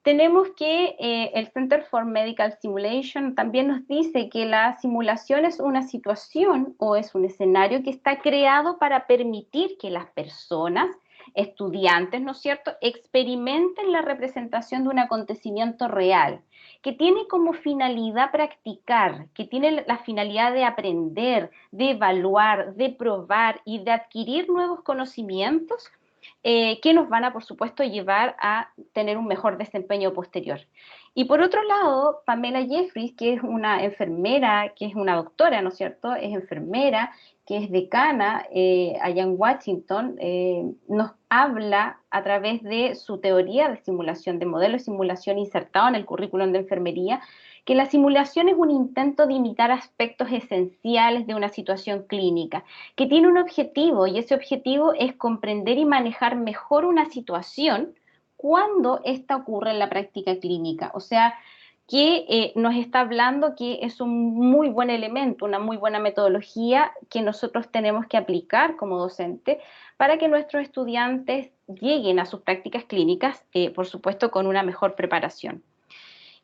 Tenemos que el Center for Medical Simulation también nos dice que la simulación es una situación o es un escenario que está creado para permitir que las personas, estudiantes, ¿no es cierto?, experimenten la representación de un acontecimiento real, que tiene como finalidad practicar, que tiene la finalidad de aprender, de evaluar, de probar y de adquirir nuevos conocimientos que nos van a, por supuesto, llevar a tener un mejor desempeño posterior. Y por otro lado, Pamela Jeffries, que es una enfermera, que es una doctora, ¿no es cierto? Es enfermera, que es decana allá en Washington, nos habla a través de su teoría de simulación, de modelo de simulación insertado en el currículum de enfermería, que la simulación es un intento de imitar aspectos esenciales de una situación clínica, que tiene un objetivo y ese objetivo es comprender y manejar mejor una situación cuando esta ocurre en la práctica clínica. O sea, que nos está hablando que es un muy buen elemento, una muy buena metodología que nosotros tenemos que aplicar como docente para que nuestros estudiantes lleguen a sus prácticas clínicas, por supuesto, con una mejor preparación.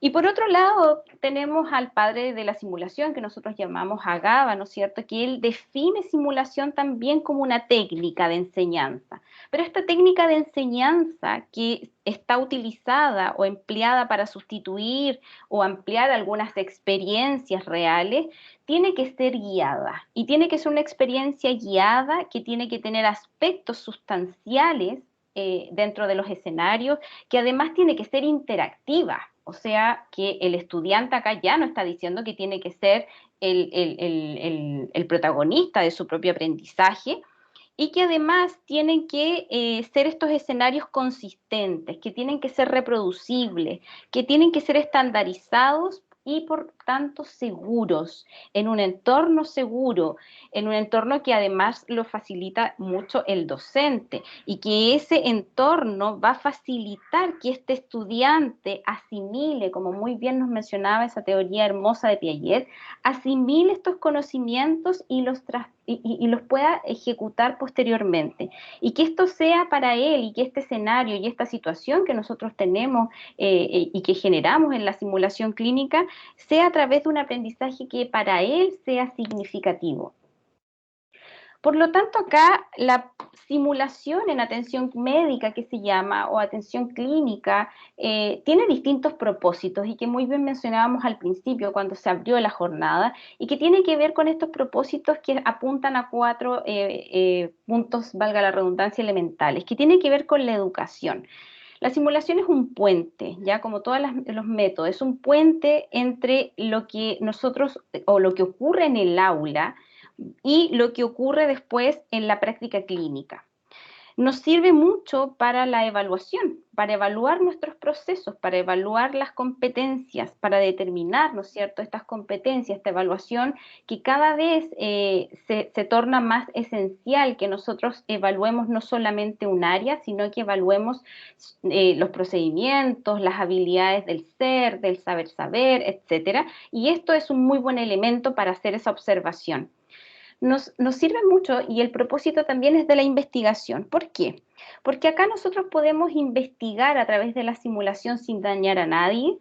Y por otro lado, tenemos al padre de la simulación, que nosotros llamamos Agaba, ¿no es cierto?, que él define simulación también como una técnica de enseñanza. Pero esta técnica de enseñanza que está utilizada o empleada para sustituir o ampliar algunas experiencias reales, tiene que ser guiada. Y tiene que ser una experiencia guiada que tiene que tener aspectos sustanciales dentro de los escenarios, que además tiene que ser interactiva. O sea, que el estudiante acá ya no está diciendo que tiene que ser el protagonista de su propio aprendizaje y que además tienen que ser estos escenarios consistentes, que tienen que ser reproducibles, que tienen que ser estandarizados y por tanto seguros, en un entorno seguro, en un entorno que además lo facilita mucho el docente y que ese entorno va a facilitar que este estudiante asimile, como muy bien nos mencionaba esa teoría hermosa de Piaget, asimile estos conocimientos y los y los pueda ejecutar posteriormente. Y que esto sea para él y que este escenario y esta situación que nosotros tenemos y que generamos en la simulación clínica sea a través de un aprendizaje que para él sea significativo. Por lo tanto, acá la simulación en atención médica, que se llama, o atención clínica, tiene distintos propósitos y que muy bien mencionábamos al principio cuando se abrió la jornada, y que tiene que ver con estos propósitos que apuntan a 4 puntos, valga la redundancia, elementales, que tienen que ver con la educación. La simulación es un puente, ya como todos los métodos, es un puente entre lo que nosotros, o lo que ocurre en el aula, y lo que ocurre después en la práctica clínica. Nos sirve mucho para la evaluación, para evaluar nuestros procesos, para evaluar las competencias, para determinar, ¿no es cierto?, estas competencias, esta evaluación que cada vez se torna más esencial, que nosotros evaluemos no solamente un área, sino que evaluemos los procedimientos, las habilidades del ser, del saber, etcétera. Y esto es un muy buen elemento para hacer esa observación. Nos sirve mucho, y el propósito también es de la investigación. ¿Por qué? Porque acá nosotros podemos investigar a través de la simulación sin dañar a nadie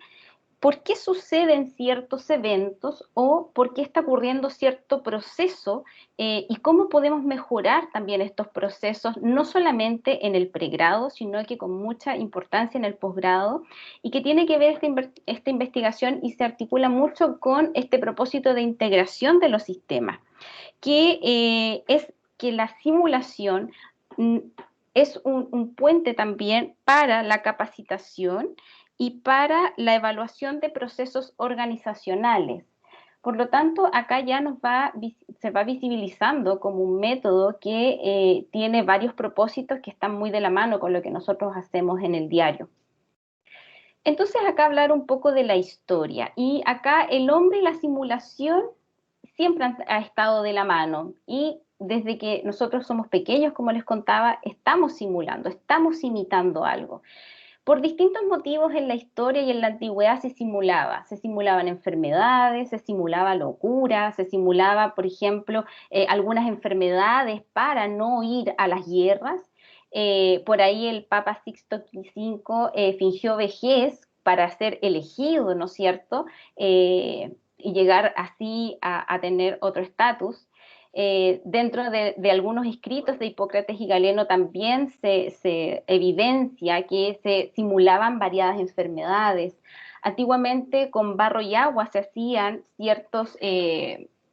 por qué suceden ciertos eventos o por qué está ocurriendo cierto proceso y cómo podemos mejorar también estos procesos, no solamente en el pregrado, sino que con mucha importancia en el posgrado, y que tiene que ver esta investigación y se articula mucho con este propósito de integración de los sistemas, que es que la simulación es un puente también para la capacitación y para la evaluación de procesos organizacionales. Por lo tanto, acá ya se va visibilizando como un método que tiene varios propósitos que están muy de la mano con lo que nosotros hacemos en el diario. Entonces, acá hablar un poco de la historia. Y acá el hombre y la simulación siempre ha estado de la mano, y desde que nosotros somos pequeños, como les contaba, estamos simulando, estamos imitando algo. Por distintos motivos en la historia y en la antigüedad se simulaban enfermedades, se simulaba locura, se simulaba, por ejemplo, algunas enfermedades para no ir a las guerras. Por ahí el Papa Sixto V fingió vejez para ser elegido, ¿no es cierto?, y llegar así a tener otro estatus. Dentro de algunos escritos de Hipócrates y Galeno también se evidencia que se simulaban variadas enfermedades. Antiguamente con barro y agua se hacían ciertos,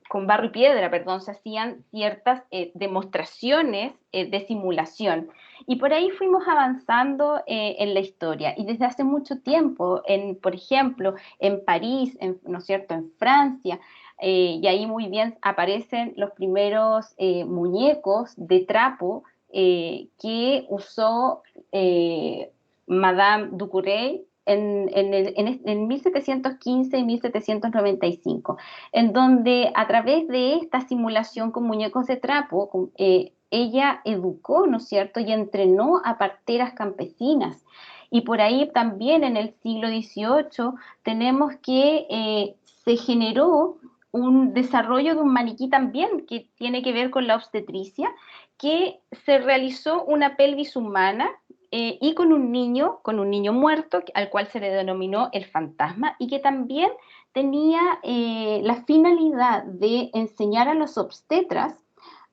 con barro y piedra, perdón, se hacían ciertas demostraciones de simulación. Y por ahí fuimos avanzando en la historia. Y desde hace mucho tiempo, por ejemplo, en París, ¿no es cierto?, en Francia, y ahí muy bien aparecen los primeros muñecos de trapo que usó Madame Ducourey en 1715 y 1795, en donde a través de esta simulación con muñecos de trapo, ella educó, ¿no es cierto?, y entrenó a parteras campesinas. Y por ahí también en el siglo XVIII tenemos que se generó un desarrollo de un maniquí también que tiene que ver con la obstetricia, que se realizó una pelvis humana y con un niño muerto, al cual se le denominó el fantasma, y que también tenía la finalidad de enseñar a los obstetras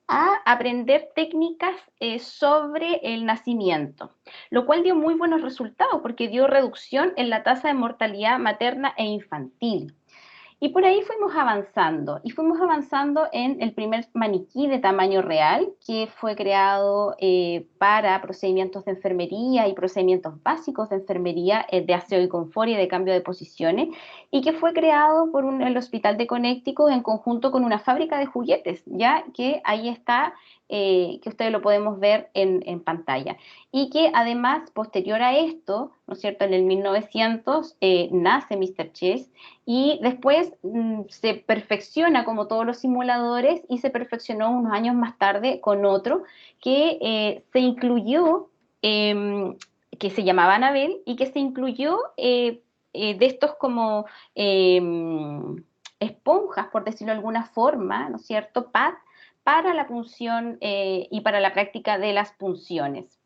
a aprender técnicas sobre el nacimiento, lo cual dio muy buenos resultados porque dio reducción en la tasa de mortalidad materna e infantil. Y por ahí fuimos avanzando en el primer maniquí de tamaño real, que fue creado para procedimientos de enfermería y procedimientos básicos de enfermería, de aseo y confort y de cambio de posiciones, y que fue creado por el Hospital de Connecticut en conjunto con una fábrica de juguetes, ya que ahí está, que ustedes lo podemos ver en pantalla. Y que además, posterior a esto, ¿no es cierto?, en el 1900 nace Mr. Chess, y después se perfecciona como todos los simuladores, y se perfeccionó unos años más tarde con otro que se incluyó, que se llamaba Anabel, y que se incluyó de estos como esponjas, por decirlo de alguna forma, ¿no es cierto?, pad, para la punción y para la práctica de las punciones.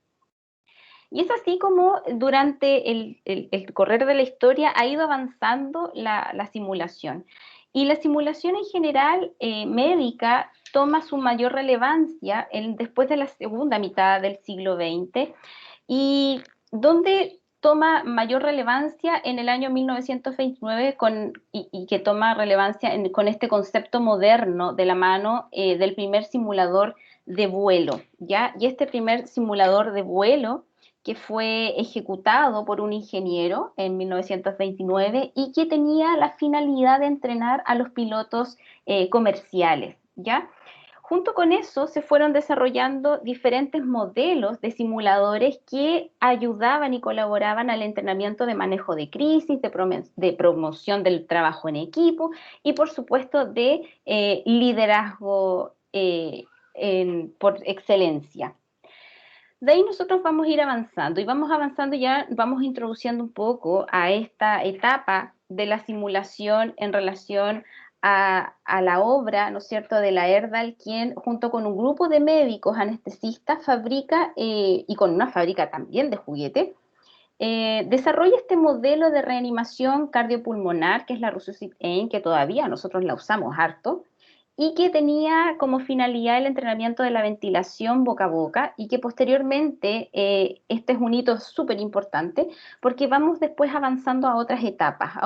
Y es así como durante el correr de la historia ha ido avanzando la simulación. Y la simulación en general médica toma su mayor relevancia después de la segunda mitad del siglo XX, y donde toma mayor relevancia en el año 1929 y que toma relevancia con este concepto moderno de la mano del primer simulador de vuelo, ¿ya? Y este primer simulador de vuelo que fue ejecutado por un ingeniero en 1929 y que tenía la finalidad de entrenar a los pilotos comerciales, ¿ya? Junto con eso se fueron desarrollando diferentes modelos de simuladores que ayudaban y colaboraban al entrenamiento de manejo de crisis, de promoción del trabajo en equipo y por supuesto de liderazgo por excelencia. De ahí nosotros vamos a ir avanzando y vamos avanzando ya, vamos introduciendo un poco a esta etapa de la simulación en relación a la obra, ¿no es cierto?, de la Erdal, quien junto con un grupo de médicos anestesistas fabrica, y con una fábrica también de juguete, desarrolla este modelo de reanimación cardiopulmonar, que es la Resuscit-AIM, que todavía nosotros la usamos harto, y que tenía como finalidad el entrenamiento de la ventilación boca a boca, y que posteriormente, este es un hito súper importante, porque vamos después avanzando a otras etapas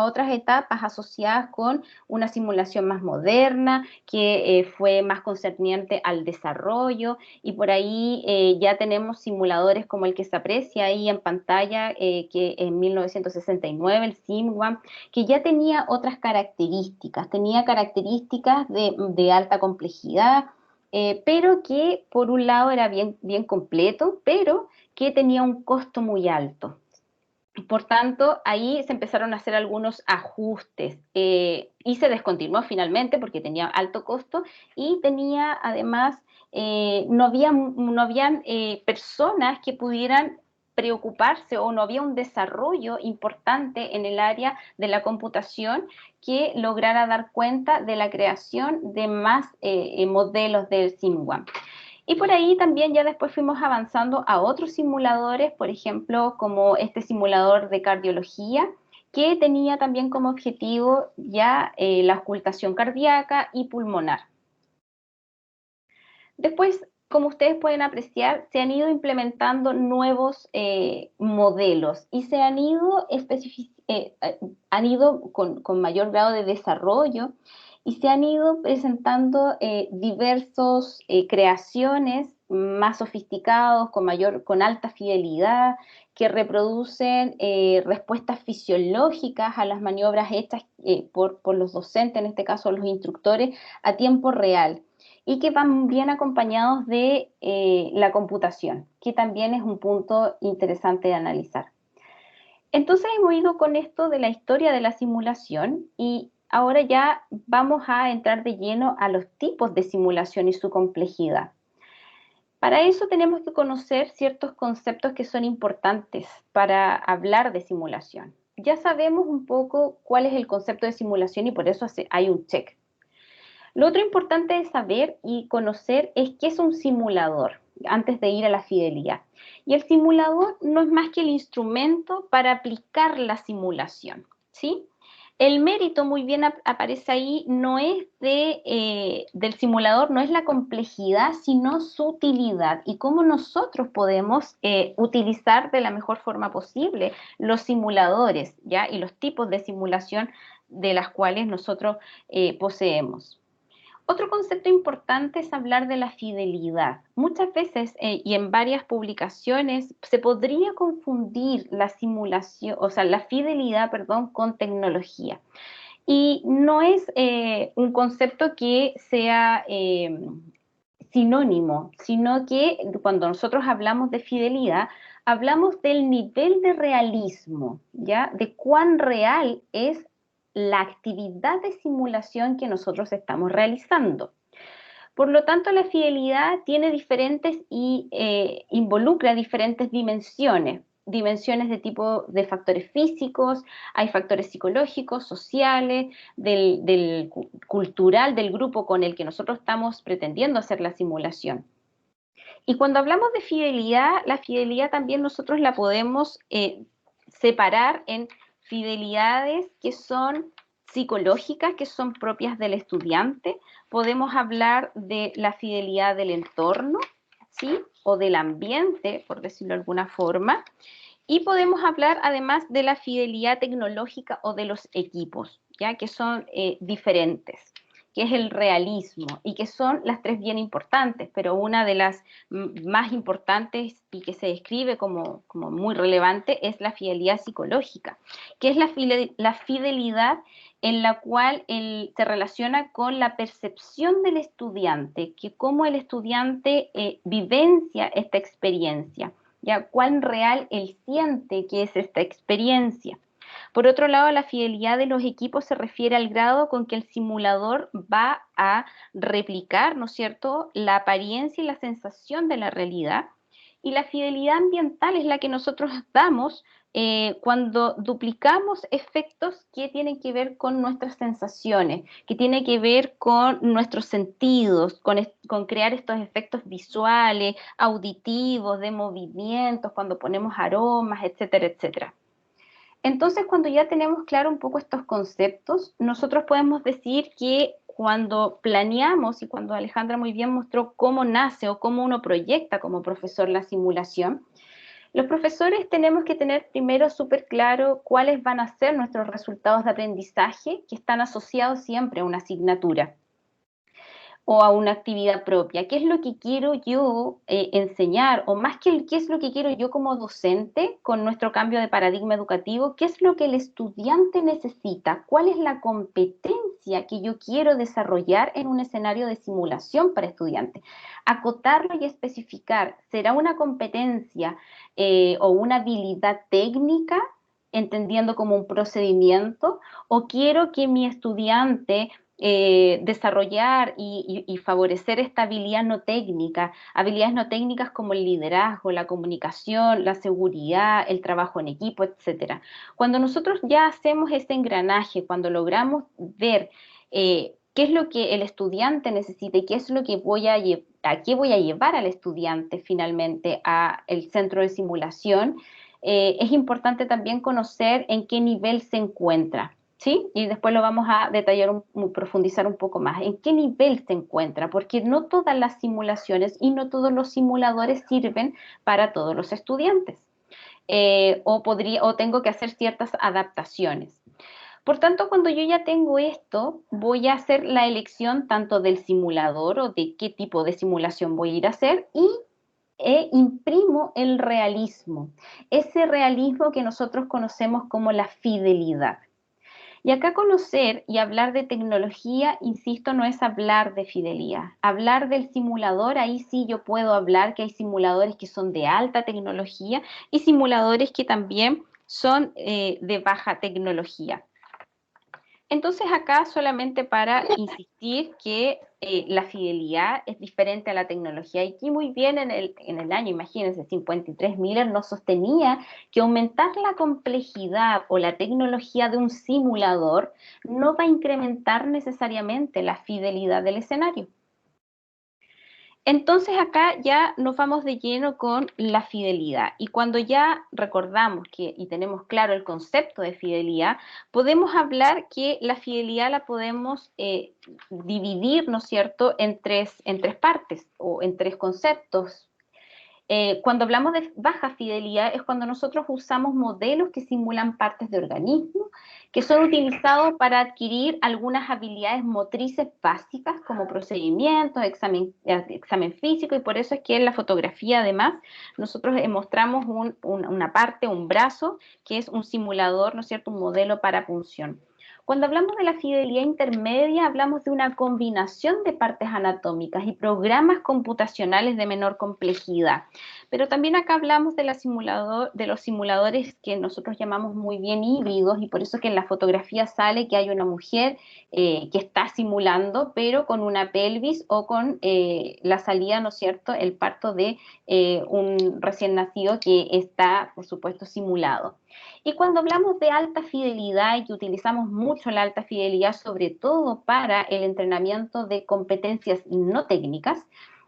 asociadas con una simulación más moderna, que fue más concerniente al desarrollo, y por ahí ya tenemos simuladores como el que se aprecia ahí en pantalla, que en 1969, el SimOne, que ya tenía otras características, de alta complejidad, pero que por un lado era bien completo, pero que tenía un costo muy alto. Por tanto, ahí se empezaron a hacer algunos ajustes y se descontinuó finalmente porque tenía alto costo y tenía además, no habían personas que pudieran preocuparse, o no había un desarrollo importante en el área de la computación que lograra dar cuenta de la creación de más modelos del SimOne. Y por ahí también ya después fuimos avanzando a otros simuladores, por ejemplo, como este simulador de cardiología, que tenía también como objetivo ya la ocultación cardíaca y pulmonar. Después, como ustedes pueden apreciar, se han ido implementando nuevos modelos y se han ido, con mayor grado de desarrollo, y se han ido presentando diversos creaciones más sofisticados, con alta fidelidad, que reproducen respuestas fisiológicas a las maniobras hechas por los docentes, en este caso los instructores, a tiempo real, y que van bien acompañados de la computación, que también es un punto interesante de analizar. Entonces hemos ido con esto de la historia de la simulación y ahora ya vamos a entrar de lleno a los tipos de simulación y su complejidad. Para eso tenemos que conocer ciertos conceptos que son importantes para hablar de simulación. Ya sabemos un poco cuál es el concepto de simulación y por eso hay un check. Lo otro importante de saber y conocer es qué es un simulador, antes de ir a la fidelidad. Y el simulador no es más que el instrumento para aplicar la simulación, ¿sí? El mérito, muy bien aparece ahí, no es del simulador, no es la complejidad, sino su utilidad y cómo nosotros podemos utilizar de la mejor forma posible los simuladores, ¿ya? Y los tipos de simulación de las cuales nosotros poseemos. Otro concepto importante es hablar de la fidelidad. Muchas veces y en varias publicaciones se podría confundir la simulación, o sea, la fidelidad, perdón, con tecnología. Y no es un concepto que sea sinónimo, sino que cuando nosotros hablamos de fidelidad, hablamos del nivel de realismo, ¿ya? De cuán real es la actividad de simulación que nosotros estamos realizando. Por lo tanto, la fidelidad tiene diferentes y involucra diferentes dimensiones. dimensiones de tipo de factores físicos, hay factores psicológicos, sociales, del cultural, del grupo con el que nosotros estamos pretendiendo hacer la simulación. Y cuando hablamos de fidelidad, la fidelidad también nosotros la podemos separar en fidelidades que son psicológicas, que son propias del estudiante. Podemos hablar de la fidelidad del entorno, ¿sí? O del ambiente, por decirlo de alguna forma. Y podemos hablar además de la fidelidad tecnológica o de los equipos, ¿ya? Que son diferentes, que es el realismo, y que son las tres bien importantes, pero una de las más importantes y que se describe como muy relevante es la fidelidad psicológica, que es la fidelidad en la cual se relaciona con la percepción del estudiante, que cómo el estudiante vivencia esta experiencia, ya cuán real él siente que es esta experiencia. Por otro lado, la fidelidad de los equipos se refiere al grado con que el simulador va a replicar, ¿no es cierto?, la apariencia y la sensación de la realidad. Y la fidelidad ambiental es la que nosotros damos cuando duplicamos efectos que tienen que ver con nuestras sensaciones, que tienen que ver con nuestros sentidos, con crear estos efectos visuales, auditivos, de movimientos, cuando ponemos aromas, etcétera, etcétera. Entonces, cuando ya tenemos claro un poco estos conceptos, nosotros podemos decir que cuando planeamos, y cuando Alejandra muy bien mostró cómo nace o cómo uno proyecta como profesor la simulación, los profesores tenemos que tener primero súper claro cuáles van a ser nuestros resultados de aprendizaje que están asociados siempre a una asignatura o a una actividad propia. ¿Qué es lo que quiero yo enseñar? O más que qué es lo que quiero yo como docente con nuestro cambio de paradigma educativo, ¿qué es lo que el estudiante necesita? ¿Cuál es la competencia que yo quiero desarrollar en un escenario de simulación para estudiantes? Acotarlo y especificar. ¿Será una competencia o una habilidad técnica, entendiendo como un procedimiento? ¿O quiero que mi estudiante desarrollar y favorecer esta habilidad no técnica, habilidades no técnicas como el liderazgo, la comunicación, la seguridad, el trabajo en equipo, etcétera? Cuando nosotros ya hacemos este engranaje, cuando logramos ver qué es lo que el estudiante necesita y qué es lo que a qué voy a llevar al estudiante finalmente al centro de simulación, es importante también conocer en qué nivel se encuentra. ¿Sí? Y después lo vamos a detallar, profundizar un poco más. ¿En qué nivel se encuentra? Porque no todas las simulaciones y no todos los simuladores sirven para todos los estudiantes. O tengo que hacer ciertas adaptaciones. Por tanto, cuando yo ya tengo esto, voy a hacer la elección tanto del simulador o de qué tipo de simulación voy a ir a hacer y imprimo el realismo. Ese realismo que nosotros conocemos como la fidelidad. Y acá conocer y hablar de tecnología, insisto, no es hablar de fidelidad. Hablar del simulador, ahí sí yo puedo hablar que hay simuladores que son de alta tecnología y simuladores que también son de baja tecnología. Entonces acá solamente para insistir que la fidelidad es diferente a la tecnología. Y aquí muy bien en el año, imagínense, 53, Miller nos sostenía que aumentar la complejidad o la tecnología de un simulador no va a incrementar necesariamente la fidelidad del escenario. Entonces acá ya nos vamos de lleno con la fidelidad y cuando ya recordamos y tenemos claro el concepto de fidelidad, podemos hablar que la fidelidad la podemos dividir, ¿no es cierto?, en tres partes o en tres conceptos. Cuando hablamos de baja fidelidad es cuando nosotros usamos modelos que simulan partes de organismos que son utilizados para adquirir algunas habilidades motrices básicas como procedimientos, examen físico, y por eso es que en la fotografía además nosotros mostramos una parte, un brazo, que es un simulador, ¿no es cierto?, un modelo para punción. Cuando hablamos de la fidelidad intermedia, hablamos de una combinación de partes anatómicas y programas computacionales de menor complejidad. Pero también acá hablamos de los simuladores que nosotros llamamos muy bien híbridos, y por eso que en la fotografía sale que hay una mujer que está simulando, pero con una pelvis o con la salida, ¿no es cierto?, el parto de un recién nacido que está, por supuesto, simulado. Y cuando hablamos de alta fidelidad y que utilizamos mucho la alta fidelidad, sobre todo para el entrenamiento de competencias no técnicas,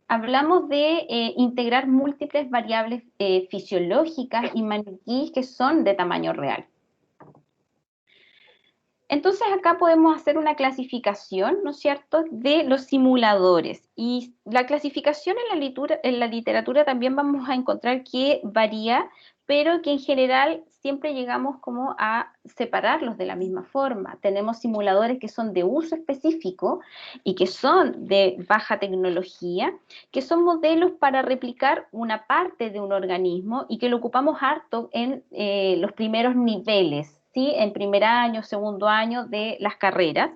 hablamos de integrar múltiples variables fisiológicas y maniquíes que son de tamaño real. Entonces acá podemos hacer una clasificación, ¿no es cierto?, de los simuladores. Y la clasificación en la literatura también vamos a encontrar que varía, pero que en general siempre llegamos como a separarlos de la misma forma. Tenemos simuladores que son de uso específico y que son de baja tecnología, que son modelos para replicar una parte de un organismo y que lo ocupamos harto en los primeros niveles, ¿sí?, en primer año, segundo año de las carreras,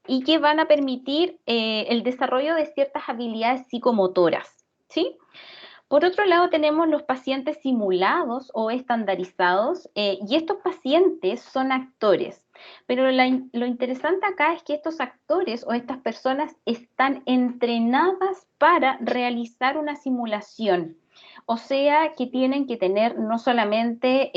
y que van a permitir el desarrollo de ciertas habilidades psicomotoras, ¿sí? Por otro lado, tenemos los pacientes simulados o estandarizados, y estos pacientes son actores. Pero lo interesante acá es que estos actores o estas personas están entrenadas para realizar una simulación. O sea, que tienen que tener no solamente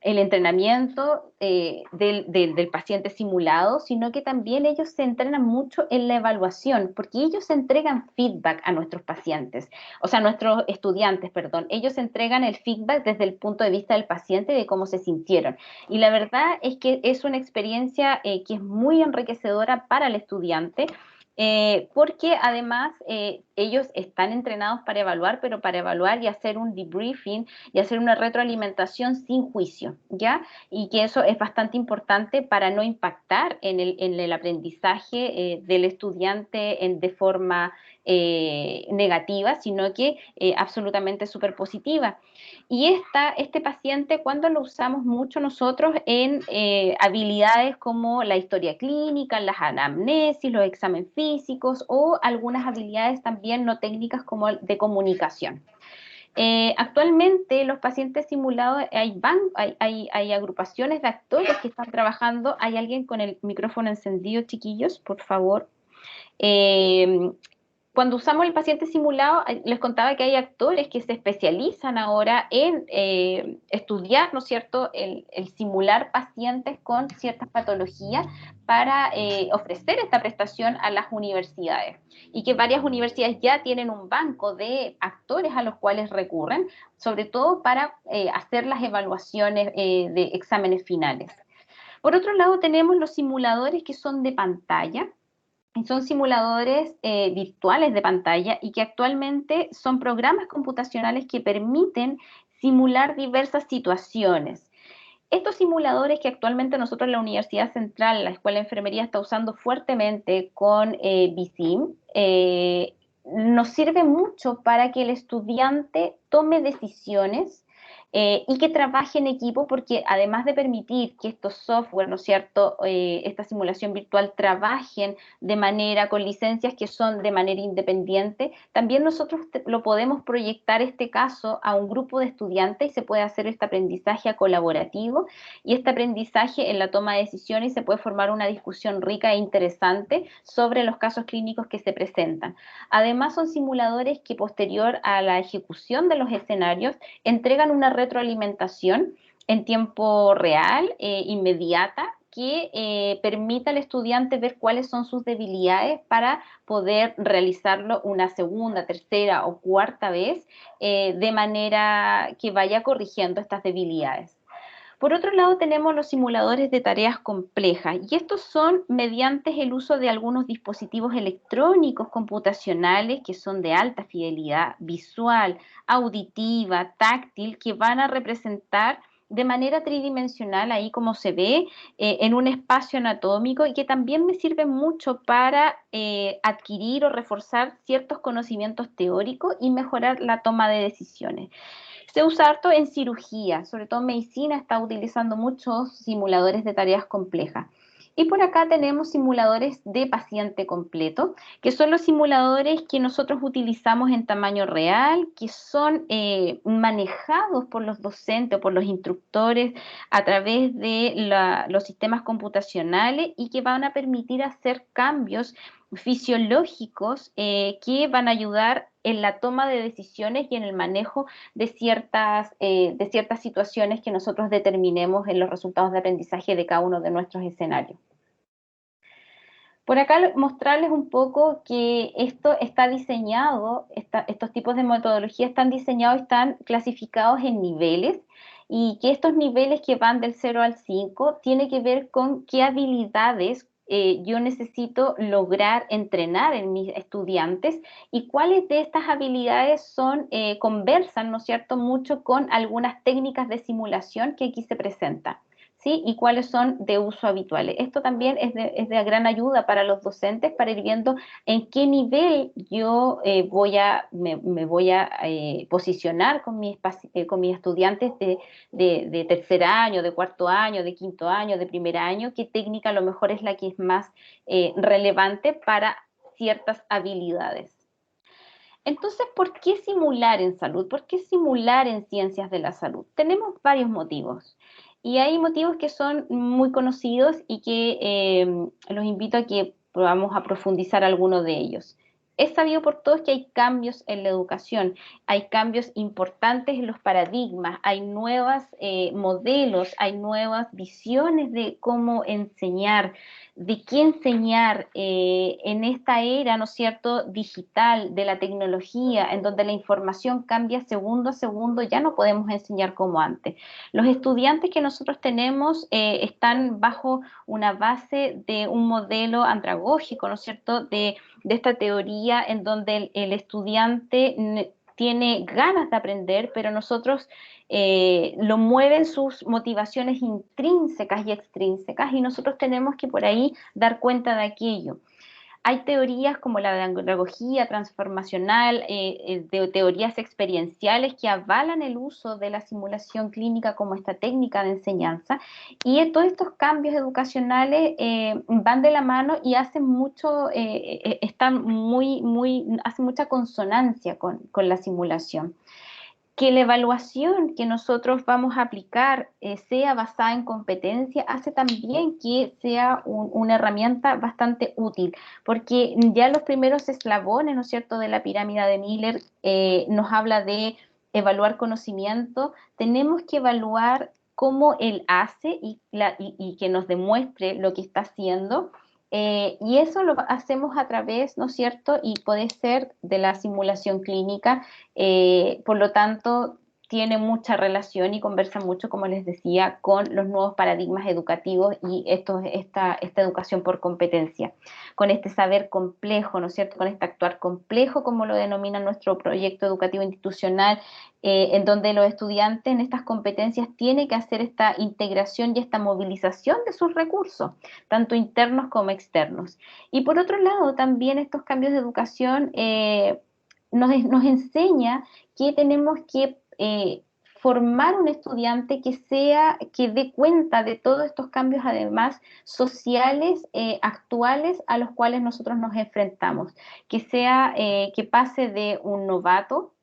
el entrenamiento del paciente simulado, sino que también ellos se entrenan mucho en la evaluación, porque ellos entregan feedback a nuestros pacientes, o sea, nuestros estudiantes, perdón. Ellos entregan el feedback desde el punto de vista del paciente, de cómo se sintieron. Y la verdad es que es una experiencia que es muy enriquecedora para el estudiante, porque además ellos están entrenados para evaluar, pero para evaluar y hacer un debriefing y hacer una retroalimentación sin juicio, ¿ya? Y que eso es bastante importante para no impactar en el aprendizaje del estudiante de forma negativa, sino que absolutamente súper positiva. Y este paciente, cuando lo usamos mucho nosotros en habilidades como la historia clínica, las anamnesis, los exámenes físicos o algunas habilidades también no técnicas como de comunicación. Actualmente los pacientes simulados, hay agrupaciones de actores que están trabajando. Hay alguien con el micrófono encendido, chiquillos, por favor. Cuando usamos el paciente simulado, les contaba que hay actores que se especializan ahora en estudiar, ¿no es cierto?, el simular pacientes con ciertas patologías para ofrecer esta prestación a las universidades. Y que varias universidades ya tienen un banco de actores a los cuales recurren, sobre todo para hacer las evaluaciones de exámenes finales. Por otro lado, tenemos los simuladores que son de pantalla. Son simuladores virtuales de pantalla y que actualmente son programas computacionales que permiten simular diversas situaciones. Estos simuladores que actualmente nosotros en la Universidad Central, la Escuela de Enfermería está usando fuertemente con BSIM, nos sirve mucho para que el estudiante tome decisiones y que trabaje en equipo, porque además de permitir que estos software, ¿no es cierto?, esta simulación virtual trabajen de manera, con licencias que son de manera independiente, también nosotros lo podemos proyectar este caso a un grupo de estudiantes y se puede hacer este aprendizaje colaborativo y este aprendizaje en la toma de decisiones, y se puede formar una discusión rica e interesante sobre los casos clínicos que se presentan. Además, son simuladores que posterior a la ejecución de los escenarios entregan una retroalimentación en tiempo real, inmediata, que permita al estudiante ver cuáles son sus debilidades para poder realizarlo una segunda, tercera o cuarta vez de manera que vaya corrigiendo estas debilidades. Por otro lado, tenemos los simuladores de tareas complejas, y estos son mediante el uso de algunos dispositivos electrónicos computacionales que son de alta fidelidad visual, auditiva, táctil, que van a representar de manera tridimensional, ahí como se ve, en un espacio anatómico, y que también me sirven mucho para adquirir o reforzar ciertos conocimientos teóricos y mejorar la toma de decisiones. Se usa harto en cirugía, sobre todo en medicina está utilizando muchos simuladores de tareas complejas. Y por acá tenemos simuladores de paciente completo, que son los simuladores que nosotros utilizamos en tamaño real, que son manejados por los docentes o por los instructores a través de los sistemas computacionales y que van a permitir hacer cambios fisiológicos que van a ayudar en la toma de decisiones y en el manejo de ciertas situaciones que nosotros determinemos en los resultados de aprendizaje de cada uno de nuestros escenarios. Por acá mostrarles un poco que esto está diseñado, estos tipos de metodología están diseñados, están clasificados en niveles, y que estos niveles que van del 0 al 5 tiene que ver con qué habilidades yo necesito lograr entrenar en mis estudiantes y cuáles de estas habilidades conversan, ¿no es cierto?, mucho con algunas técnicas de simulación que aquí se presentan, ¿sí? Y cuáles son de uso habituales. Esto también es de gran ayuda para los docentes para ir viendo en qué nivel yo me voy a posicionar con mis estudiantes de tercer año, de cuarto año, de quinto año, de primer año, qué técnica a lo mejor es la que es más relevante para ciertas habilidades. Entonces, ¿por qué simular en salud? ¿Por qué simular en ciencias de la salud? Tenemos varios motivos. Y hay motivos que son muy conocidos y que los invito a que vamos a profundizar algunos de ellos. Es sabido por todos que hay cambios en la educación, hay cambios importantes en los paradigmas, hay nuevos modelos, hay nuevas visiones de cómo enseñar, de qué enseñar en esta era, ¿no es cierto?, digital, de la tecnología, en donde la información cambia segundo a segundo, ya no podemos enseñar como antes. Los estudiantes que nosotros tenemos están bajo una base de un modelo andragógico, ¿no es cierto?, de esta teoría en donde el estudiante tiene ganas de aprender, pero nosotros lo mueven sus motivaciones intrínsecas y extrínsecas y nosotros tenemos que por ahí dar cuenta de aquello. Hay teorías como la de andragogía transformacional, de teorías experienciales que avalan el uso de la simulación clínica como esta técnica de enseñanza, y todos estos cambios educacionales van de la mano y hacen hacen mucha consonancia con la simulación. Que la evaluación que nosotros vamos a aplicar sea basada en competencia hace también que sea una herramienta bastante útil, porque ya los primeros eslabones, ¿no es cierto?, de la pirámide de Miller nos habla de evaluar conocimiento. Tenemos que evaluar cómo él hace y que nos demuestre lo que está haciendo. Y eso lo hacemos a través, ¿no es cierto?, y puede ser de la simulación clínica, por lo tanto, tiene mucha relación y conversa mucho, como les decía, con los nuevos paradigmas educativos y esta educación por competencia, con este saber complejo, ¿no es cierto?, con este actuar complejo, como lo denomina nuestro proyecto educativo institucional, en donde los estudiantes en estas competencias tienen que hacer esta integración y esta movilización de sus recursos, tanto internos como externos. Y por otro lado, también estos cambios de educación nos enseña que tenemos que formar un estudiante que dé cuenta de todos estos cambios, además sociales, actuales, a los cuales nosotros nos enfrentamos, que pase de un novato,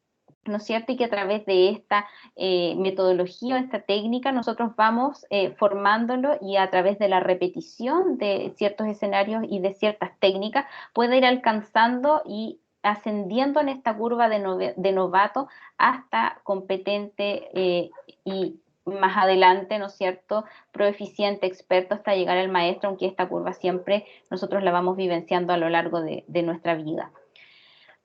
¿no es cierto?, y que a través de esta metodología, esta técnica, nosotros vamos formándolo, y a través de la repetición de ciertos escenarios y de ciertas técnicas puede ir alcanzando y ascendiendo en esta curva de novato hasta competente y más adelante, ¿no es cierto?, proeficiente, experto, hasta llegar al maestro, aunque esta curva siempre nosotros la vamos vivenciando a lo largo de nuestra vida.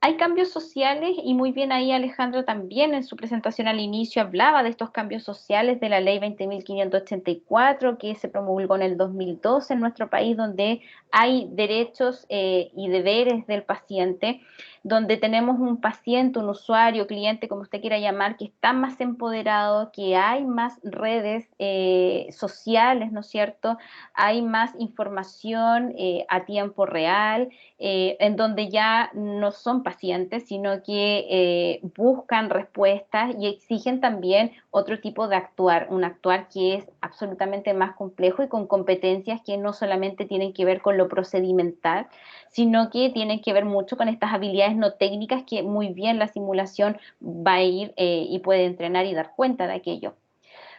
Hay cambios sociales, y muy bien ahí Alejandro también en su presentación al inicio hablaba de estos cambios sociales de la ley 20.584 que se promulgó en el 2012 en nuestro país, donde hay derechos y deberes del paciente. donde tenemos un paciente, un usuario, cliente, como usted quiera llamar, que está más empoderado, que hay más redes sociales, ¿no es cierto? Hay más información a tiempo real, en donde ya no son pacientes, sino que buscan respuestas y exigen también otro tipo de actuar, un actuar que es absolutamente más complejo y con competencias que no solamente tienen que ver con lo procedimental, sino que tienen que ver mucho con estas habilidades no técnicas que muy bien la simulación va a ir y puede entrenar y dar cuenta de aquello.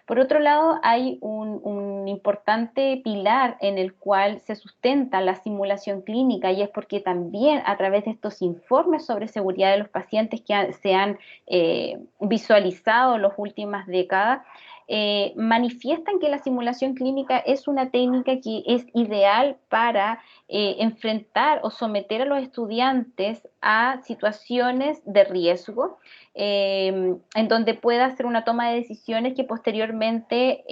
Por otro lado, hay un importante pilar en el cual se sustenta la simulación clínica, y es porque también a través de estos informes sobre seguridad de los pacientes que se han visualizado en las últimas décadas, manifiestan que la simulación clínica es una técnica que es ideal para enfrentar o someter a los estudiantes a situaciones de riesgo, en donde pueda hacer una toma de decisiones que posteriormente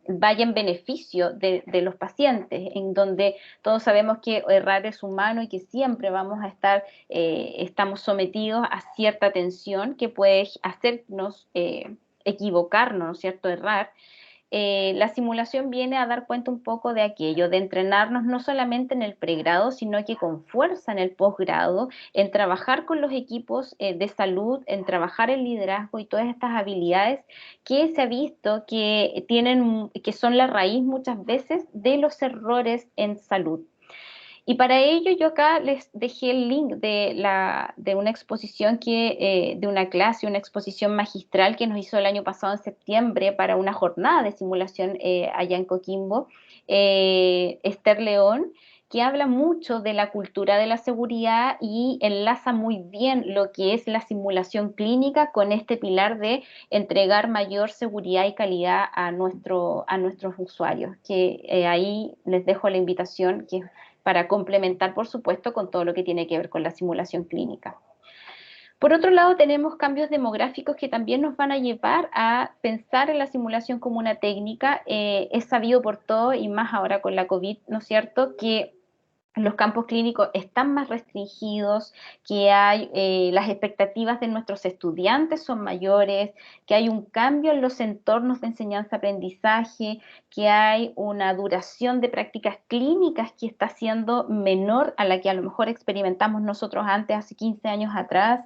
vaya en beneficio de los pacientes, en donde todos sabemos que errar es humano y que siempre vamos a estar, estamos sometidos a cierta tensión que puede hacernos equivocarnos, ¿no es cierto?, errar. La simulación viene a dar cuenta un poco de aquello, de entrenarnos no solamente en el pregrado, sino que con fuerza en el posgrado, en trabajar con los equipos de salud, en trabajar el liderazgo y todas estas habilidades que se ha visto que que son la raíz muchas veces de los errores en salud. Y para ello yo acá les dejé el link de una exposición de una clase, una exposición magistral que nos hizo el año pasado en septiembre para una jornada de simulación allá en Coquimbo, Esther León, que habla mucho de la cultura de la seguridad y enlaza muy bien lo que es la simulación clínica con este pilar de entregar mayor seguridad y calidad a nuestros usuarios, que ahí les dejo la invitación que para complementar, por supuesto, con todo lo que tiene que ver con la simulación clínica. Por otro lado, tenemos cambios demográficos que también nos van a llevar a pensar en la simulación como una técnica. Es sabido por todo, y más ahora con la COVID, ¿no es cierto?, que los campos clínicos están más restringidos, que hay las expectativas de nuestros estudiantes son mayores, que hay un cambio en los entornos de enseñanza-aprendizaje, que hay una duración de prácticas clínicas que está siendo menor a la que a lo mejor experimentamos nosotros antes, hace 15 años atrás.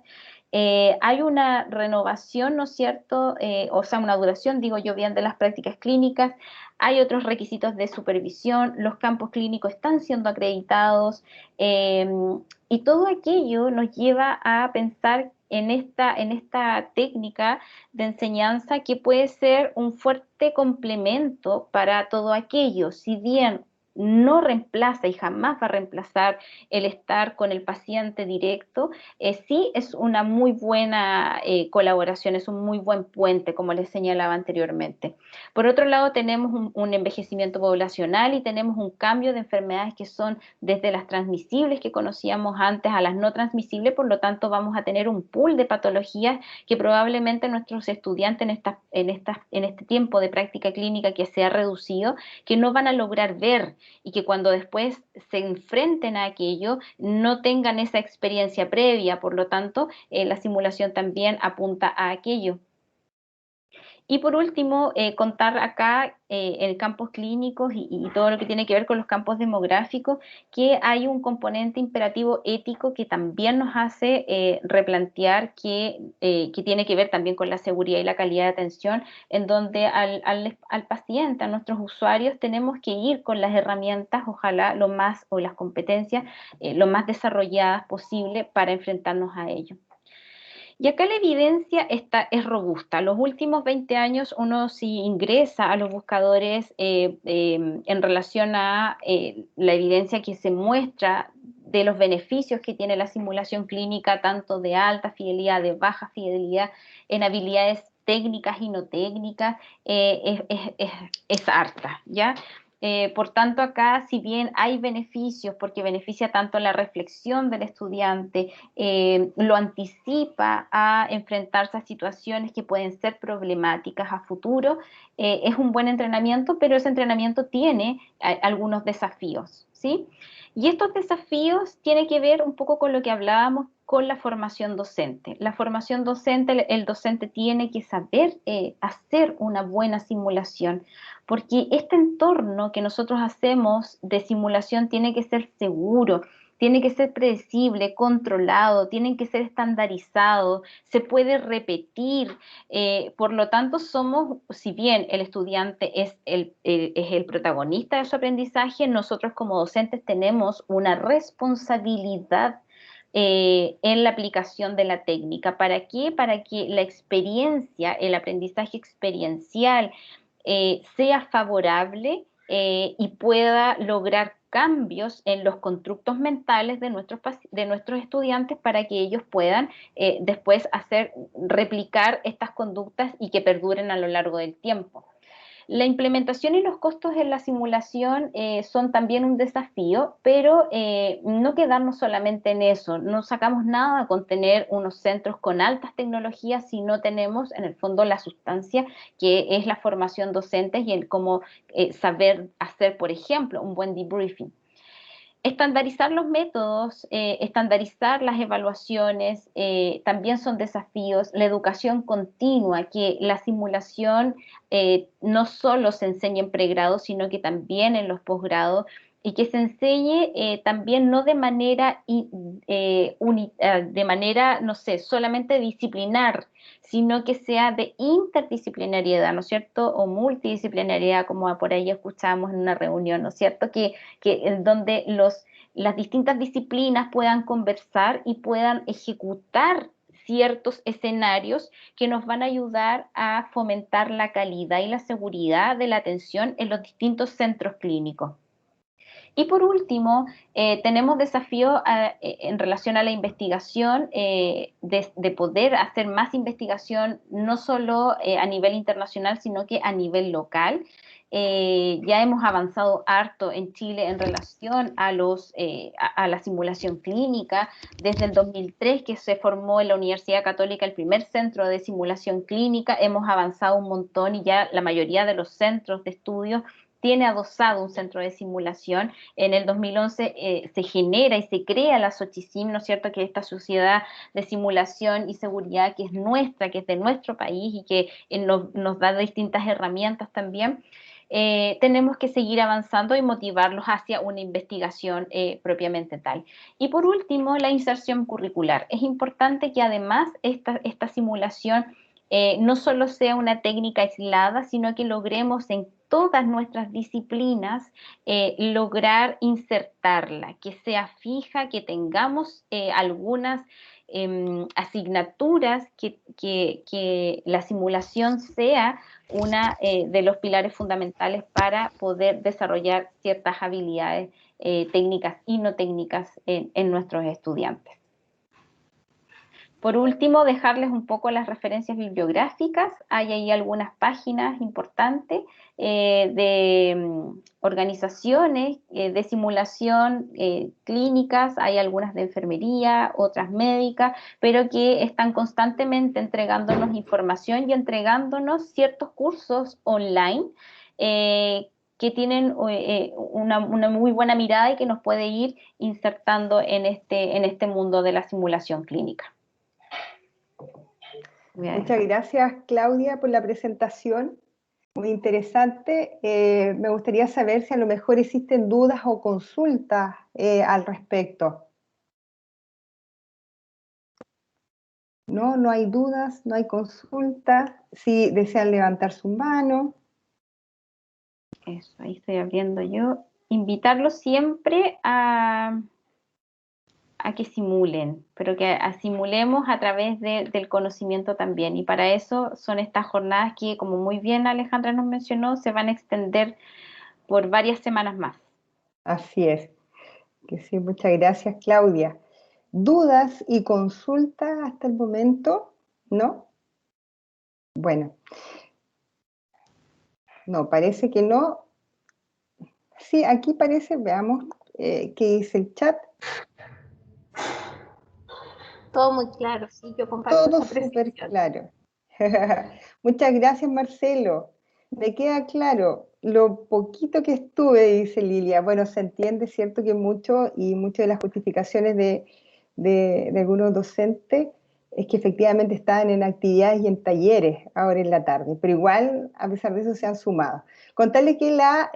Hay una renovación, ¿no es cierto?, o sea, una duración, digo yo bien, de las prácticas clínicas. Hay otros requisitos de supervisión, los campos clínicos están siendo acreditados, y todo aquello nos lleva a pensar en esta técnica de enseñanza que puede ser un fuerte complemento para todo aquello. Si bien no reemplaza y jamás va a reemplazar el estar con el paciente directo, sí es una muy buena colaboración, es un muy buen puente, como les señalaba anteriormente. Por otro lado, tenemos un envejecimiento poblacional y tenemos un cambio de enfermedades que son desde las transmisibles que conocíamos antes a las no transmisibles, por lo tanto vamos a tener un pool de patologías que probablemente nuestros estudiantes en este tiempo de práctica clínica que se ha reducido, que no van a lograr ver, y que cuando después se enfrenten a aquello no tengan esa experiencia previa. Por lo tanto, la simulación también apunta a aquello. Y por último, contar acá en campos clínicos y todo lo que tiene que ver con los campos demográficos, que hay un componente imperativo ético que también nos hace replantear que tiene que ver también con la seguridad y la calidad de atención, en donde al paciente, a nuestros usuarios, tenemos que ir con las herramientas, ojalá o las competencias lo más desarrolladas posible para enfrentarnos a ello. Y acá la evidencia es robusta. Los últimos 20 años uno si ingresa a los buscadores en relación a la evidencia que se muestra de los beneficios que tiene la simulación clínica, tanto de alta fidelidad, de baja fidelidad, en habilidades técnicas y no técnicas, es harta, ¿ya? Por tanto, acá, si bien hay beneficios, porque beneficia tanto la reflexión del estudiante, lo anticipa a enfrentarse a situaciones que pueden ser problemáticas a futuro, es un buen entrenamiento, pero ese entrenamiento tiene algunos desafíos, ¿sí? Y estos desafíos tienen que ver un poco con lo que hablábamos con la formación docente. La formación docente, el docente tiene que saber hacer una buena simulación, porque este entorno que nosotros hacemos de simulación tiene que ser seguro, tiene que ser predecible, controlado, tiene que ser estandarizado, se puede repetir. Por lo tanto, somos, si bien el estudiante es el protagonista de su aprendizaje, nosotros como docentes tenemos una responsabilidad en la aplicación de la técnica. ¿Para qué? Para que la experiencia, el aprendizaje experiencial sea favorable y pueda lograr cambios en los constructos mentales de nuestros estudiantes para que ellos puedan después replicar estas conductas y que perduren a lo largo del tiempo. La implementación y los costos en la simulación son también un desafío, pero no quedarnos solamente en eso. No sacamos nada con tener unos centros con altas tecnologías si no tenemos en el fondo la sustancia que es la formación docente y el cómo saber hacer, por ejemplo, un buen debriefing. Estandarizar los métodos, estandarizar las evaluaciones, también son desafíos. La educación continua, que la simulación no solo se enseña en pregrado, sino que también en los posgrados, y que se enseñe también no de manera, no sé, solamente disciplinar, sino que sea de interdisciplinariedad, ¿no es cierto? O multidisciplinariedad, como por ahí escuchábamos en una reunión, ¿no es cierto? Que en donde las distintas disciplinas puedan conversar y puedan ejecutar ciertos escenarios que nos van a ayudar a fomentar la calidad y la seguridad de la atención en los distintos centros clínicos. Y por último, tenemos desafíos en relación a la investigación, de poder hacer más investigación, no solo a nivel internacional, sino que a nivel local. Ya hemos avanzado harto en Chile en relación a la simulación clínica. Desde el 2003 que se formó en la Universidad Católica el primer centro de simulación clínica, hemos avanzado un montón y ya la mayoría de los centros de estudios tiene adosado un centro de simulación. En el 2011 se genera y se crea la SOCHISIM, ¿no es cierto?, que es esta sociedad de simulación y seguridad que es nuestra, que es de nuestro país y que nos da distintas herramientas también. Tenemos que seguir avanzando y motivarlos hacia una investigación propiamente tal. Y por último, la inserción curricular. Es importante que además esta simulación no solo sea una técnica aislada, sino que logremos en todas nuestras disciplinas lograr insertarla, que sea fija, que tengamos algunas asignaturas, que la simulación sea una de los pilares fundamentales para poder desarrollar ciertas habilidades técnicas y no técnicas en nuestros estudiantes. Por último, dejarles un poco las referencias bibliográficas. Hay ahí algunas páginas importantes de organizaciones de simulación clínicas, hay algunas de enfermería, otras médicas, pero que están constantemente entregándonos información y entregándonos ciertos cursos online que tienen una muy buena mirada y que nos puede ir insertando en este mundo de la simulación clínica.
Muchas gracias, Claudia, por la presentación. Muy interesante. Me gustaría saber si a lo mejor existen dudas o consultas al respecto. No, no hay dudas, no hay consultas. Si desean levantar su mano.
Eso, ahí estoy abriendo yo. Invitarlos siempre a que simulen, pero que simulemos a través del conocimiento también. Y para eso son estas jornadas que, como muy bien Alejandra nos mencionó, se van a extender por varias semanas más.
Así es. Que sí, muchas gracias, Claudia. ¿Dudas y consultas hasta el momento? ¿No? Bueno. No, parece que no. Sí, aquí parece, veamos qué dice el chat.
Todo muy claro, sí, yo comparto.
Todo súper claro. Muchas gracias, Marcelo. Me queda claro lo poquito que estuve, dice Lilia. Bueno, se entiende, cierto, que mucho y muchas de las justificaciones de de algunos docentes es que efectivamente estaban en actividades y en talleres ahora en la tarde, pero igual, a pesar de eso, se han sumado. Contarles que la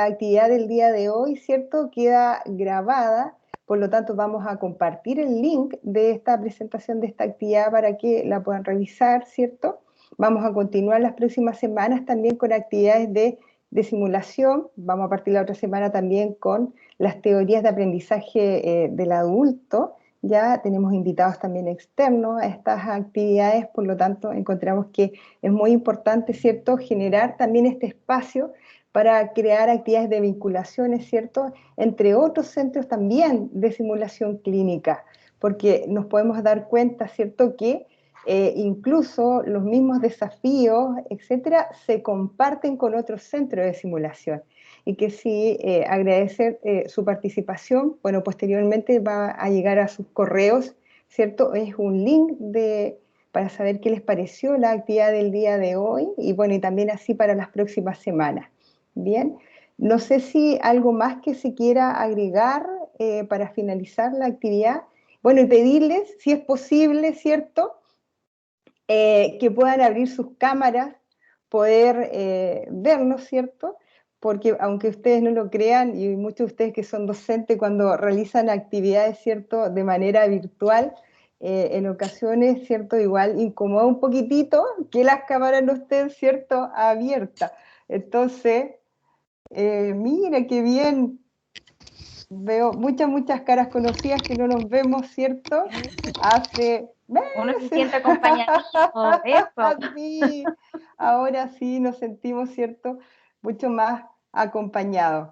actividad del día de hoy, ¿cierto?, queda grabada, por lo tanto vamos a compartir el link de esta presentación de esta actividad para que la puedan revisar, ¿cierto? Vamos a continuar las próximas semanas también con actividades de simulación, vamos a partir la otra semana también con las teorías de aprendizaje del adulto. Ya tenemos invitados también externos a estas actividades, por lo tanto encontramos que es muy importante, ¿cierto?, generar también este espacio para crear actividades de vinculaciones, ¿cierto?, entre otros centros también de simulación clínica, porque nos podemos dar cuenta, ¿cierto?, que incluso los mismos desafíos, etcétera, se comparten con otros centros de simulación. Y que sí, agradecer su participación. Bueno, posteriormente va a llegar a sus correos, ¿cierto? Es un link para saber qué les pareció la actividad del día de hoy y bueno, y también así para las próximas semanas. Bien, no sé si algo más que se quiera agregar para finalizar la actividad. Bueno, y pedirles, si es posible, ¿cierto?, que puedan abrir sus cámaras, poder vernos, ¿cierto?, porque aunque ustedes no lo crean, y muchos de ustedes que son docentes, cuando realizan actividades, ¿cierto?, de manera virtual, en ocasiones, ¿cierto?, igual incomoda un poquitito que las cámaras no estén, ¿cierto?, abiertas. Entonces, mira qué bien, veo muchas caras conocidas que no nos vemos, ¿cierto?, hace meses.
Uno se siente acompañadito, eso.
Sí, ahora sí nos sentimos, ¿cierto?, mucho más acompañados.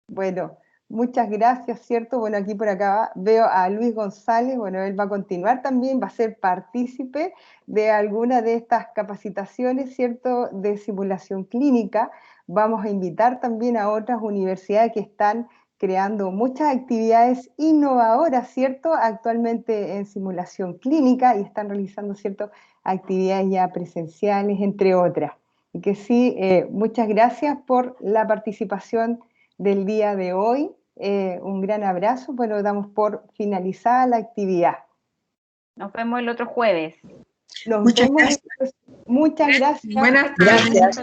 Bueno, muchas gracias, ¿cierto? Bueno, aquí por acá veo a Luis González, bueno, él va a continuar también, va a ser partícipe de alguna de estas capacitaciones, ¿cierto?, de simulación clínica. Vamos a invitar también a otras universidades que están creando muchas actividades innovadoras, ¿cierto?, actualmente en simulación clínica y están realizando, ¿cierto?, actividades ya presenciales, entre otras. Y que sí, muchas gracias por la participación del día de hoy. Un gran abrazo. Bueno, damos por finalizada la actividad.
Nos vemos el otro jueves.
Nos vemos. Muchas gracias.
Buenas tardes.
Gracias.